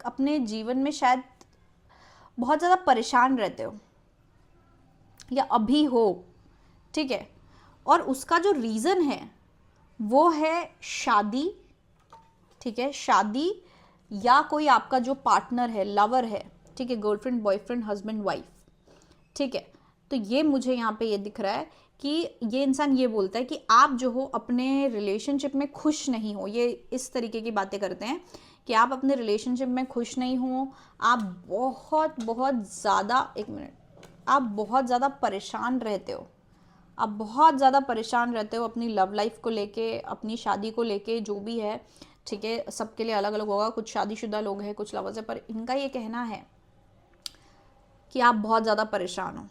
अपने जीवन में शायद बहुत ज़्यादा परेशान रहते हो या अभी हो, ठीक है। और उसका जो रीज़न है वो है शादी, ठीक है। शादी या कोई आपका जो पार्टनर है, लवर है, ठीक है, गर्लफ्रेंड, बॉयफ्रेंड, हस्बैंड, वाइफ, ठीक है। तो ये मुझे यहाँ पे ये दिख रहा है कि ये इंसान ये बोलता है कि आप जो हो अपने रिलेशनशिप में खुश नहीं हो। ये इस तरीके की बातें करते हैं कि आप अपने रिलेशनशिप में खुश नहीं हो, आप बहुत बहुत ज़्यादा, एक मिनट, आप बहुत ज़्यादा परेशान रहते हो, आप बहुत ज़्यादा परेशान रहते हो अपनी लव लाइफ को लेके, अपनी शादी को लेके, जो भी है, ठीक है। सबके लिए अलग अलग होगा, कुछ शादीशुदा लोग हैं, कुछ लवर्स है, पर इनका ये कहना है कि आप बहुत ज़्यादा परेशान हो,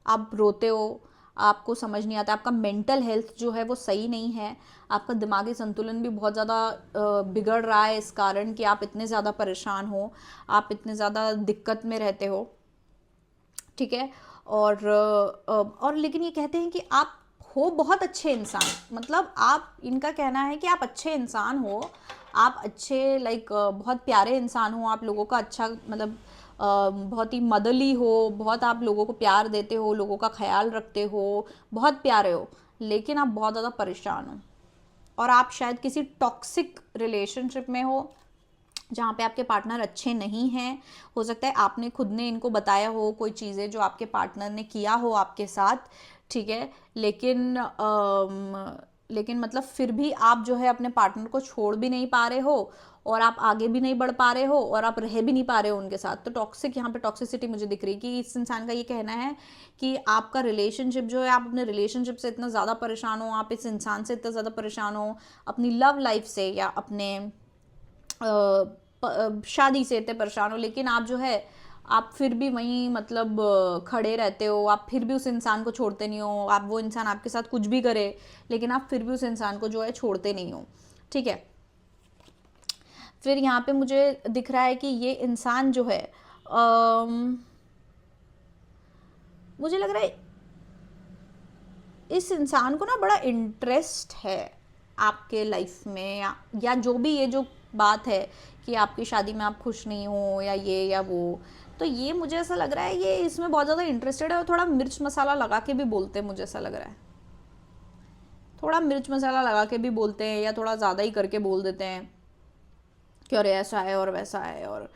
आप रोते हो, आपको समझ नहीं आता, आपका मेंटल हेल्थ जो है वो सही नहीं है, आपका दिमागी संतुलन भी बहुत ज़्यादा बिगड़ रहा है इस कारण कि आप इतने ज़्यादा परेशान हो, आप इतने ज़्यादा दिक्कत में रहते हो, ठीक है। और लेकिन ये कहते हैं कि आप हो बहुत अच्छे इंसान, मतलब आप, इनका कहना है कि आप अच्छे इंसान हो, आप अच्छे बहुत प्यारे इंसान हो, आप लोगों का अच्छा, मतलब बहुत ही मदरली हो, बहुत आप लोगों को प्यार देते हो, लोगों का ख्याल रखते हो, बहुत प्यारे हो, लेकिन आप बहुत ज़्यादा परेशान हो और आप शायद किसी टॉक्सिक रिलेशनशिप में हो जहाँ पे आपके पार्टनर अच्छे नहीं हैं। हो सकता है आपने खुद ने इनको बताया हो कोई चीज़ें जो आपके पार्टनर ने किया हो आपके साथ, ठीक है। लेकिन मतलब फिर भी आप जो है अपने पार्टनर को छोड़ भी नहीं पा रहे हो और आप आगे भी नहीं बढ़ पा रहे हो और आप रह भी नहीं पा रहे हो उनके साथ। तो टॉक्सिक, यहाँ पे टॉक्सिसिटी मुझे दिख रही है कि इस इंसान का ये कहना है कि आपका रिलेशनशिप जो है, आप अपने रिलेशनशिप से इतना ज़्यादा परेशान हो, आप इस इंसान से इतना ज़्यादा परेशान हो, अपनी लव लाइफ से या अपने शादी से इतने परेशान हो, लेकिन आप जो है आप फिर भी वहीं मतलब खड़े रहते हो, आप फिर भी उस इंसान को छोड़ते नहीं हो। आप वो इंसान आपके साथ कुछ भी करे लेकिन आप फिर भी उस इंसान को जो है छोड़ते नहीं हो, ठीक है। फिर यहाँ पे मुझे दिख रहा है कि ये इंसान जो है मुझे लग रहा है इस इंसान को ना बड़ा इंटरेस्ट है आपके लाइफ में, या जो भी ये जो बात है कि आपकी शादी में आप खुश नहीं हो या ये या वो, तो ये मुझे ऐसा लग रहा है ये इसमें बहुत ज़्यादा इंटरेस्टेड है और थोड़ा मिर्च मसाला लगा के भी बोलते हैं, मुझे ऐसा लग रहा है थोड़ा मिर्च मसाला लगा के भी बोलते हैं या थोड़ा ज़्यादा ही करके बोल देते हैं कि अरे ऐसा है और वैसा है और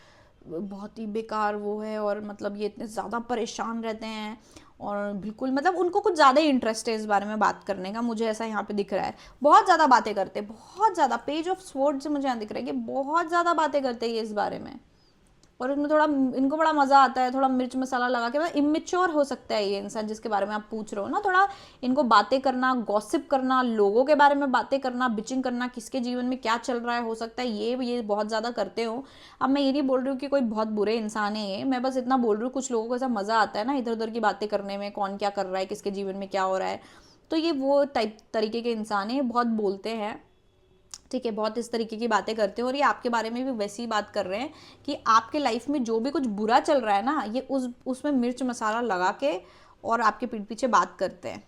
बहुत ही बेकार वो है और मतलब ये इतने ज़्यादा परेशान रहते हैं और बिल्कुल मतलब उनको कुछ ज़्यादा ही इंटरेस्ट है इस बारे में बात करने का, मुझे ऐसा यहाँ पे दिख रहा है। बहुत ज़्यादा बातें करते हैं, बहुत ज़्यादा, पेज ऑफ स्वॉर्ड से मुझे यहाँ दिख रहा है कि बहुत ज़्यादा बातें करते हैं ये इस बारे में और उसमें थोड़ा इनको बड़ा मज़ा आता है, थोड़ा मिर्च मसाला लगा के। मतलब इमेच्योर हो सकता है ये इंसान जिसके बारे में आप पूछ रहे हो ना, थोड़ा इनको बातें करना, गॉसिप करना, लोगों के बारे में बातें करना, बिचिंग करना, किसके जीवन में क्या चल रहा है, हो सकता है ये बहुत ज़्यादा करते हो। अब मैं ये नहीं बोल रही हूँ कि कोई बहुत बुरे इंसान है ये, मैं बस इतना बोल रही हूँ कुछ लोगों को ऐसा मज़ा आता है ना इधर उधर की बातें करने में, कौन क्या कर रहा है, किसके जीवन में क्या हो रहा है। तो ये वो टाइप तरीके के इंसान है, बहुत बोलते हैं, ठीक है, बहुत इस तरीके की बातें करते हैं और ये आपके बारे में भी वैसी ही बात कर रहे हैं कि आपके लाइफ में जो भी कुछ बुरा चल रहा है ना, ये उसमें मिर्च मसाला लगा के और आपके पीठ पीछे बात करते हैं,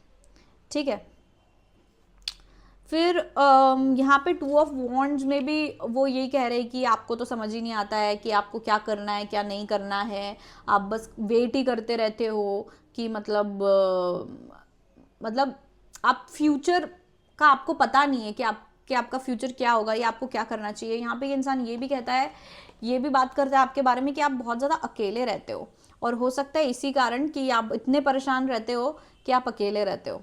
ठीक है। फिर यहाँ पे 2 ऑफ वॉन्ड्स में भी वो यही कह रहे हैं कि आपको तो समझ ही नहीं आता है कि आपको क्या करना है क्या नहीं करना है, आप बस वेट ही करते रहते हो कि मतलब आप फ्यूचर का आपको पता नहीं है कि आपका फ्यूचर क्या होगा या आपको क्या करना चाहिए। यहाँ पे ये इंसान ये भी कहता है, ये भी बात करता है आपके बारे में कि आप बहुत ज़्यादा अकेले रहते हो और हो सकता है इसी कारण कि आप इतने परेशान रहते हो कि आप अकेले रहते हो,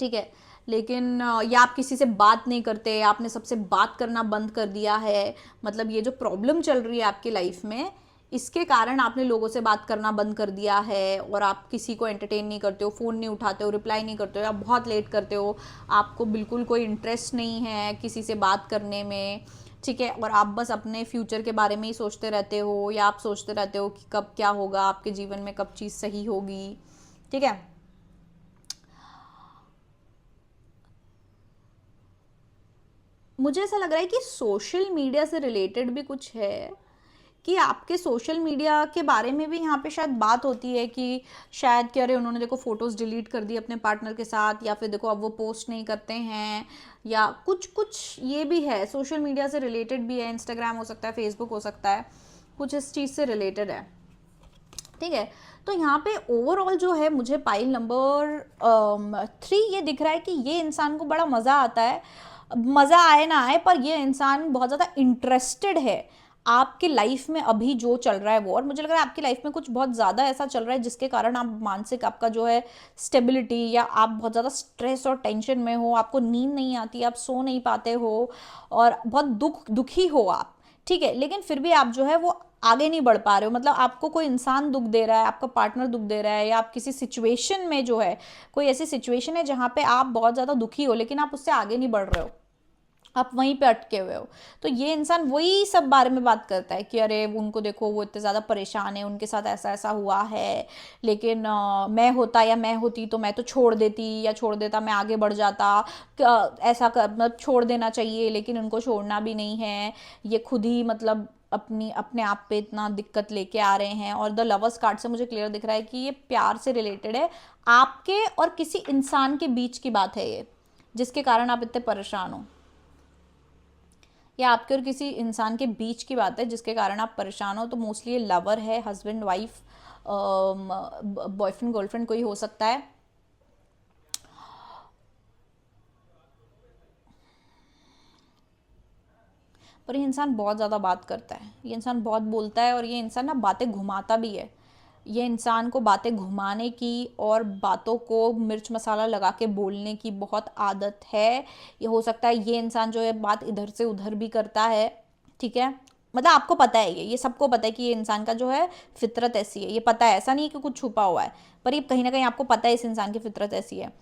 ठीक है। लेकिन या आप किसी से बात नहीं करते, आपने सबसे बात करना बंद कर दिया है, मतलब ये जो प्रॉब्लम चल रही है आपकी लाइफ में इसके कारण आपने लोगों से बात करना बंद कर दिया है और आप किसी को एंटरटेन नहीं करते हो, फ़ोन नहीं उठाते हो, रिप्लाई नहीं करते हो, आप बहुत लेट करते हो, आपको बिल्कुल कोई इंटरेस्ट नहीं है किसी से बात करने में, ठीक है। और आप बस अपने फ्यूचर के बारे में ही सोचते रहते हो या आप सोचते रहते हो कि कब क्या होगा आपके जीवन में, कब चीज़ सही होगी, ठीक है। मुझे ऐसा लग रहा है कि सोशल मीडिया से रिलेटेड भी कुछ है कि आपके सोशल मीडिया के बारे में भी यहाँ पे शायद बात होती है कि शायद कि अरे उन्होंने देखो फ़ोटोज़ डिलीट कर दी अपने पार्टनर के साथ, या फिर देखो अब वो पोस्ट नहीं करते हैं, या कुछ कुछ ये भी है सोशल मीडिया से रिलेटेड भी है, इंस्टाग्राम हो सकता है, फेसबुक हो सकता है, कुछ इस चीज़ से रिलेटेड है, ठीक है। तो यहाँ पे ओवरऑल जो है मुझे पाइल नंबर 3 ये दिख रहा है कि ये इंसान को बड़ा मज़ा आता है, मज़ा आए ना आए पर ये इंसान बहुत ज़्यादा इंटरेस्टेड है आपके लाइफ में अभी जो चल रहा है वो। और मुझे लग रहा है आपकी लाइफ में कुछ बहुत ज़्यादा ऐसा चल रहा है जिसके कारण आप मानसिक आपका जो है स्टेबिलिटी, या आप बहुत ज़्यादा स्ट्रेस और टेंशन में हो, आपको नींद नहीं आती, आप सो नहीं पाते हो और बहुत दुखी हो आप, ठीक है। लेकिन फिर भी आप जो है वो आगे नहीं बढ़ पा रहे हो, मतलब आपको कोई इंसान दुख दे रहा है, आपका पार्टनर दुख दे रहा है, या आप किसी सिचुएशन में जो है, कोई ऐसी सिचुएशन है जहाँ पे आप बहुत ज़्यादा दुखी हो लेकिन आप उससे आगे नहीं बढ़ रहे हो, आप वहीं पे अटके हुए हो। तो ये इंसान वही सब बारे में बात करता है कि अरे उनको देखो वो इतने ज़्यादा परेशान है, उनके साथ ऐसा ऐसा हुआ है, लेकिन मैं होता या मैं होती तो मैं तो छोड़ देती या छोड़ देता, मैं आगे बढ़ जाता, ऐसा मतलब छोड़ देना चाहिए लेकिन उनको छोड़ना भी नहीं है, ये खुद ही मतलब अपने आप पे इतना दिक्कत लेके आ रहे हैं। और द लवर्स कार्ड से मुझे क्लियर दिख रहा है कि ये प्यार से रिलेटेड है, आपके और किसी इंसान के बीच की बात है ये, जिसके कारण आप इतने परेशान हो, या आपके और किसी इंसान के बीच की बात है जिसके कारण आप परेशान हो। तो मोस्टली ये लवर है, हस्बैंड वाइफ, बॉयफ्रेंड गर्लफ्रेंड कोई हो सकता है। पर ये इंसान बहुत ज़्यादा बात करता है, ये इंसान बहुत बोलता है और ये इंसान ना बातें घुमाता भी है, ये इंसान को बातें घुमाने की और बातों को मिर्च मसाला लगा के बोलने की बहुत आदत है। ये हो सकता है ये इंसान जो है बात इधर से उधर भी करता है, ठीक है। मतलब आपको पता है, ये सबको पता है कि ये इंसान का जो है फितरत ऐसी है, ये पता है, ऐसा नहीं है कि कुछ छुपा हुआ है, पर ये कहीं ना कहीं आपको पता है इस इंसान की फितरत ऐसी है।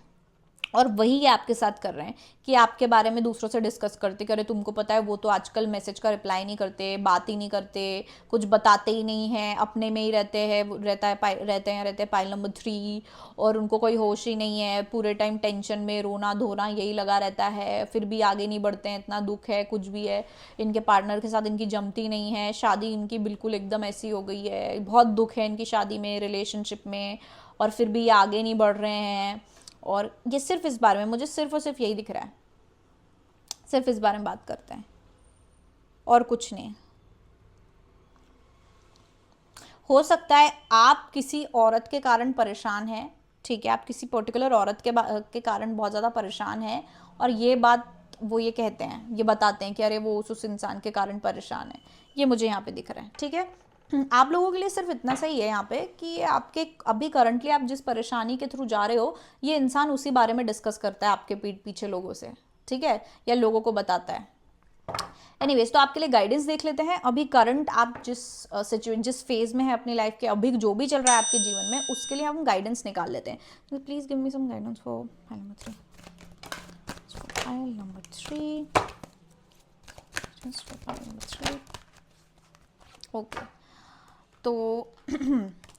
और वही ये आपके साथ कर रहे हैं कि आपके बारे में दूसरों से डिस्कस करते करे, तुमको पता है वो तो आजकल मैसेज का रिप्लाई नहीं करते, बात ही नहीं करते, कुछ बताते ही नहीं हैं, अपने में ही रहते हैं, रहते हैं पाइल नंबर 3, और उनको कोई होश ही नहीं है, पूरे टाइम टेंशन में रोना धोना यही लगा रहता है, फिर भी आगे नहीं बढ़ते हैं, इतना दुख है, कुछ भी है, इनके पार्टनर के साथ इनकी जमती नहीं है, शादी इनकी बिल्कुल एकदम ऐसी हो गई है, बहुत दुख है इनकी शादी में, रिलेशनशिप में, और फिर भी ये आगे नहीं बढ़ रहे हैं। और ये सिर्फ इस बारे में, मुझे सिर्फ और सिर्फ यही दिख रहा है, सिर्फ इस बारे में बात करते हैं और कुछ नहीं। हो सकता है आप किसी औरत के कारण परेशान हैं, ठीक है, आप किसी पर्टिकुलर औरत के कारण बहुत ज़्यादा परेशान हैं, और ये बात वो ये कहते हैं, ये बताते हैं कि अरे वो उस इंसान के कारण परेशान है, ये मुझे यहाँ पे दिख रहा है, ठीक है। आप लोगों के लिए सिर्फ इतना सही है यहाँ पे कि आपके अभी करंटली आप जिस परेशानी के थ्रू जा रहे हो, ये इंसान उसी बारे में डिस्कस करता है आपके पीठ पीछे लोगों से, ठीक है, या लोगों को बताता है। एनीवेज, तो आपके लिए गाइडेंस देख लेते हैं। अभी करंट आप जिस फेज में है अपनी लाइफ के, अभी जो भी चल रहा है आपके जीवन में, उसके लिए हम गाइडेंस निकाल लेते हैं। तो please give me some guidance for file number 3। File number 3 okay. तो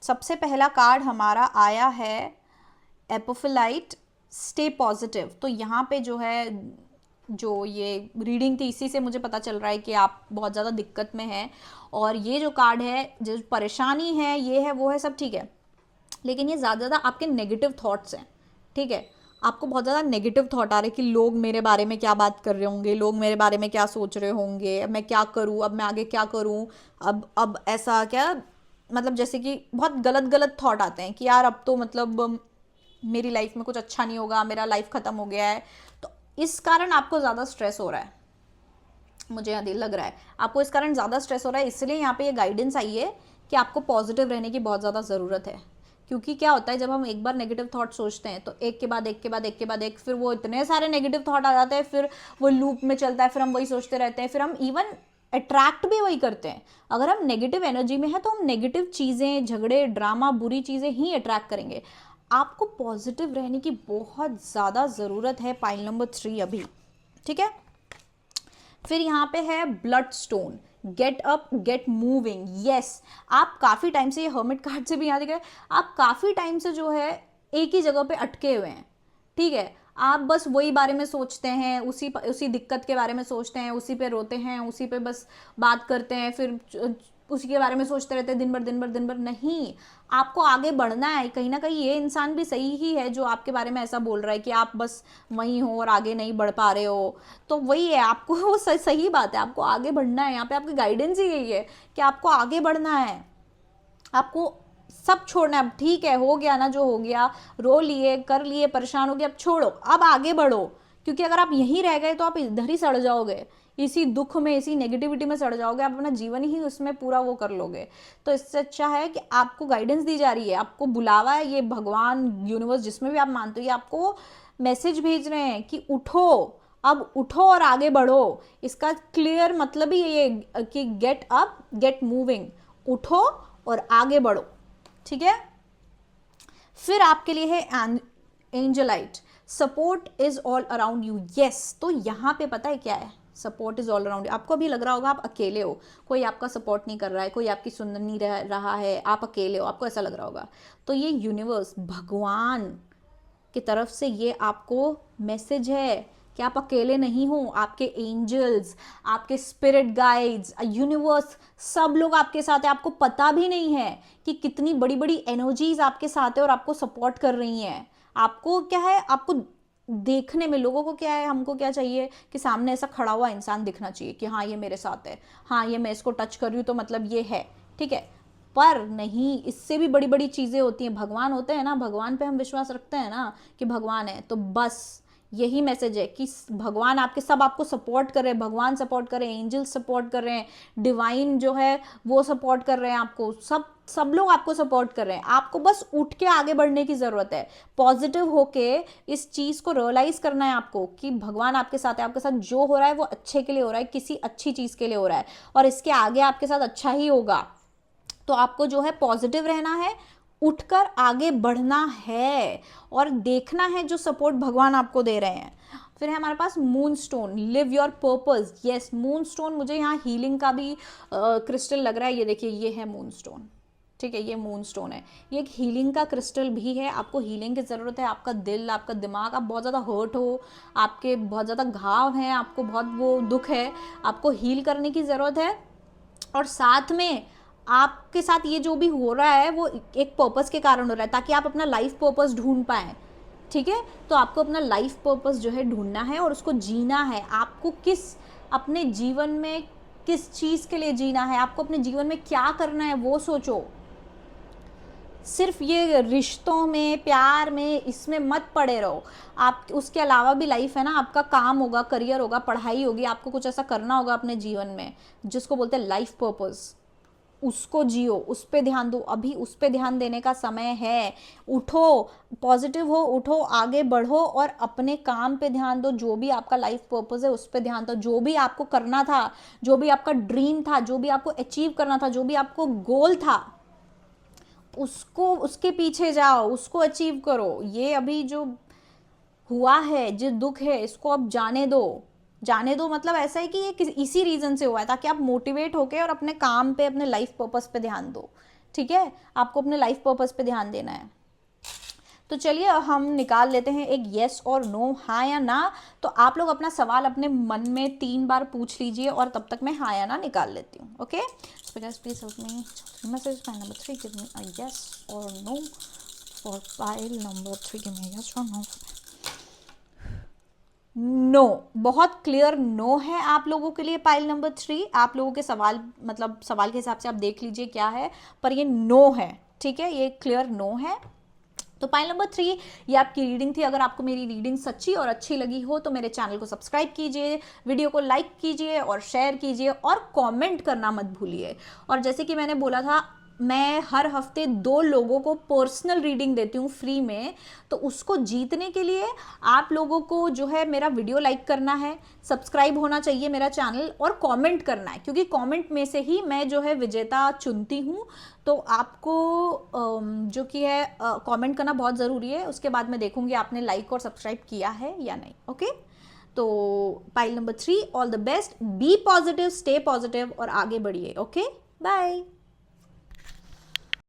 सबसे पहला कार्ड हमारा आया है एपोफिलाइट, स्टे पॉजिटिव। तो यहाँ पे जो है, जो ये रीडिंग थी इसी से मुझे पता चल रहा है कि आप बहुत ज़्यादा दिक्कत में हैं, और ये जो कार्ड है, जो परेशानी है, ये है वो है, सब ठीक है, लेकिन ये ज़्यादा आपके नेगेटिव थॉट्स हैं, ठीक है। आपको बहुत ज़्यादा नेगेटिव थॉट आ रहे हैं कि लोग मेरे बारे में क्या बात कर रहे होंगे, लोग मेरे बारे में क्या सोच रहे होंगे, अब मैं क्या करूँ, अब मैं आगे क्या करूँ, अब ऐसा क्या, मतलब जैसे कि बहुत गलत गलत थॉट आते हैं कि यार अब तो मतलब मेरी लाइफ में कुछ अच्छा नहीं होगा, मेरा लाइफ ख़त्म हो गया है। तो इस कारण आपको ज़्यादा स्ट्रेस हो रहा है, मुझे यहाँ लग रहा है आपको इस कारण ज़्यादा स्ट्रेस हो रहा है। इसलिए यहाँ पे ये गाइडेंस आई है कि आपको पॉजिटिव रहने की बहुत ज़्यादा ज़रूरत है। क्योंकि क्या होता है, जब हम एक बार नेगेटिव थॉट सोचते हैं तो एक के बाद एक के बाद एक के बाद एक, फिर वो इतने सारे नेगेटिव थॉट आ जाते हैं, फिर वो लूप में चलता है, फिर हम वही सोचते रहते हैं, फिर हम इवन अट्रैक्ट भी वही करते हैं। अगर हम नेगेटिव एनर्जी में हैं तो हम नेगेटिव चीज़ें, झगड़े, ड्रामा, बुरी चीज़ें ही अट्रैक्ट करेंगे। आपको पॉजिटिव रहने की बहुत ज़्यादा ज़रूरत है पाइल नंबर 3 अभी, ठीक है। फिर यहाँ पे है blood stone, get up get moving. Yes, आप काफ़ी टाइम से, ये हर्मिट कार्ड से भी यहाँ दिख रहा है, आप काफ़ी टाइम से जो है एक ही जगह पे अटके हुए हैं, ठीक है। आप बस वही बारे में सोचते हैं, उसी दिक्कत के बारे में सोचते हैं, उसी पे रोते हैं, उसी पे बस बात करते हैं, फिर उसी के बारे में सोचते रहते हैं दिन भर। नहीं, आपको आगे बढ़ना है। कहीं ना कहीं ये इंसान भी सही ही है जो आपके बारे में ऐसा बोल रहा है कि आप बस वहीं हो और आगे नहीं बढ़ पा रहे हो। तो वही है, आपको वो सही बात है, आपको आगे बढ़ना है। यहाँ पे आपकी गाइडेंस ही यही है कि आपको आगे बढ़ना है, आपको सब छोड़ना है। अब ठीक है, हो गया ना जो हो गया, रो लिए, कर लिए, परेशान हो गए, अब छोड़ो, अब आगे बढ़ो। क्योंकि अगर आप यहीं रह गए तो आप इधर ही सड़ जाओगे, इसी दुख में, इसी नेगेटिविटी में सड़ जाओगे, आप अपना जीवन ही उसमें पूरा वो कर लोगे। तो इससे अच्छा है कि आपको गाइडेंस दी जा रही है, आपको बुलावा है, ये भगवान, यूनिवर्स, जिसमें भी आप मानते हो, ये आपको मैसेज भेज रहे हैं कि उठो, अब उठो और आगे बढ़ो। इसका क्लियर मतलब ही ये कि गेट अप गेट मूविंग, उठो और आगे बढ़ो, ठीक है। फिर आपके लिए है angelite, support is all around you. Yes, तो यहाँ पे पता है क्या है, सपोर्ट इज ऑल अराउंड। आपको अभी लग रहा होगा आप अकेले हो, कोई आपका सपोर्ट नहीं कर रहा है, कोई आपकी सुन नहीं रहा है, आप अकेले हो, आपको ऐसा लग रहा होगा। तो ये यूनिवर्स, भगवान की तरफ से ये आपको मैसेज है कि आप अकेले नहीं हो। आपके एंजल्स, आपके स्पिरिट गाइड्स, यूनिवर्स, सब लोग आपके साथ है। आपको पता भी नहीं है कि कितनी बड़ी बड़ी एनर्जीज आपके साथ है और आपको सपोर्ट कर रही हैं। आपको क्या है, आपको देखने में, लोगों को क्या है, हमको क्या चाहिए कि सामने ऐसा खड़ा हुआ इंसान दिखना चाहिए कि हाँ ये मेरे साथ है, हाँ ये मैं इसको टच कर रही हूँ तो मतलब ये है, ठीक है। पर नहीं, इससे भी बड़ी बड़ी चीज़ें होती हैं। भगवान होते हैं ना, भगवान पे हम विश्वास रखते हैं ना कि भगवान है, तो बस यही मैसेज है कि भगवान आपके सब आपको सपोर्ट कर रहे हैं, भगवान सपोर्ट कर रहे हैं, एंजल्स सपोर्ट कर रहे हैं, डिवाइन जो है वो सपोर्ट कर रहे हैं आपको, सब लोग आपको सपोर्ट कर रहे हैं। आपको बस उठ के आगे बढ़ने की ज़रूरत है, पॉजिटिव होके इस चीज़ को रियलाइज़ करना है आपको कि भगवान आपके साथ है, आपके साथ जो हो रहा है वो अच्छे के लिए हो रहा है, किसी अच्छी चीज़ के लिए हो रहा है, और इसके आगे आपके साथ अच्छा ही होगा। तो आपको जो है पॉजिटिव रहना है, उठकर आगे बढ़ना है और देखना है जो सपोर्ट भगवान आपको दे रहे हैं। फिर है हमारे पास moonstone, live your purpose. Yes, moonstone, मुझे यहाँ हीलिंग का भी क्रिस्टल लग रहा है। ये देखिए, ये है मून स्टोन, ठीक है, ये मून स्टोन है। ये एक हीलिंग का क्रिस्टल भी है। आपको हीलिंग की ज़रूरत है। आपका दिल, आपका दिमाग, आप बहुत ज़्यादा हर्ट हो, आपके बहुत ज़्यादा घाव हैं, आपको बहुत वो दुख है, आपको हील करने की ज़रूरत है। और साथ में आपके साथ ये जो भी हो रहा है वो एक पर्पस के कारण हो रहा है, ताकि आप अपना लाइफ पर्पस ढूंढ पाएँ, ठीक है। तो आपको अपना लाइफ पर्पस जो है ढूंढना है और उसको जीना है। आपको अपने जीवन में किस चीज़ के लिए जीना है, आपको अपने जीवन में क्या करना है वो सोचो। सिर्फ ये रिश्तों में, प्यार में, इसमें मत पड़े रहो। आप उसके अलावा भी लाइफ है ना, आपका काम होगा, करियर होगा, पढ़ाई होगी, आपको कुछ ऐसा करना होगा अपने जीवन में जिसको बोलते हैं लाइफ पर्पस। उसको जियो, उस पर ध्यान दो। अभी उस पर ध्यान देने का समय है। उठो, पॉजिटिव हो, उठो, आगे बढ़ो और अपने काम पे ध्यान दो। जो भी आपका लाइफ पर्पस है उस पर ध्यान दो। जो भी आपको करना था, जो भी आपका ड्रीम था, जो भी आपको अचीव करना था, जो भी आपको गोल था, उसके पीछे जाओ, उसको अचीव करो। ये अभी जो हुआ है, जो दुख है, इसको अब जाने दो। जाने दो मतलब ऐसा है कि ये इसी रीज़न से हुआ है, ताकि आप मोटिवेट होके और अपने काम पे, अपने लाइफ पर्पस पे ध्यान दो, ठीक है। आपको अपने लाइफ पर्पस पे ध्यान देना है। तो चलिए हम निकाल लेते हैं एक येस और नो, हाँ या ना। तो आप लोग अपना सवाल अपने मन में 3 बार पूछ लीजिए और तब तक मैं हाँ या ना निकाल लेती हूँ। Okay, please help me message file number 3, give me a yes और no for file number 3, give me yes और नो। नो, बहुत क्लियर नो है आप लोगों के लिए पाइल नंबर 3। आप लोगों के सवाल, मतलब सवाल के हिसाब से आप देख लीजिए क्या है, पर ये नो है, ठीक है, ये क्लियर नो है। तो पाइल नंबर 3 ये आपकी रीडिंग थी। अगर आपको मेरी रीडिंग सच्ची और अच्छी लगी हो तो मेरे चैनल को सब्सक्राइब कीजिए, वीडियो को लाइक कीजिए और शेयर कीजिए और कमेंट करना मत भूलिए। और जैसे कि मैंने बोला था, मैं हर हफ्ते 2 लोगों को पर्सनल रीडिंग देती हूँ फ्री में। तो उसको जीतने के लिए आप लोगों को जो है मेरा वीडियो लाइक करना है, सब्सक्राइब होना चाहिए मेरा चैनल और कमेंट करना है, क्योंकि कमेंट में से ही मैं जो है विजेता चुनती हूँ। तो आपको जो कि है कमेंट करना बहुत ज़रूरी है। उसके बाद मैं देखूँगी आपने लाइक और सब्सक्राइब किया है या नहीं। ओके, तो pile number 3, all the best, be positive, stay positive और आगे बढ़िए। Okay, bye.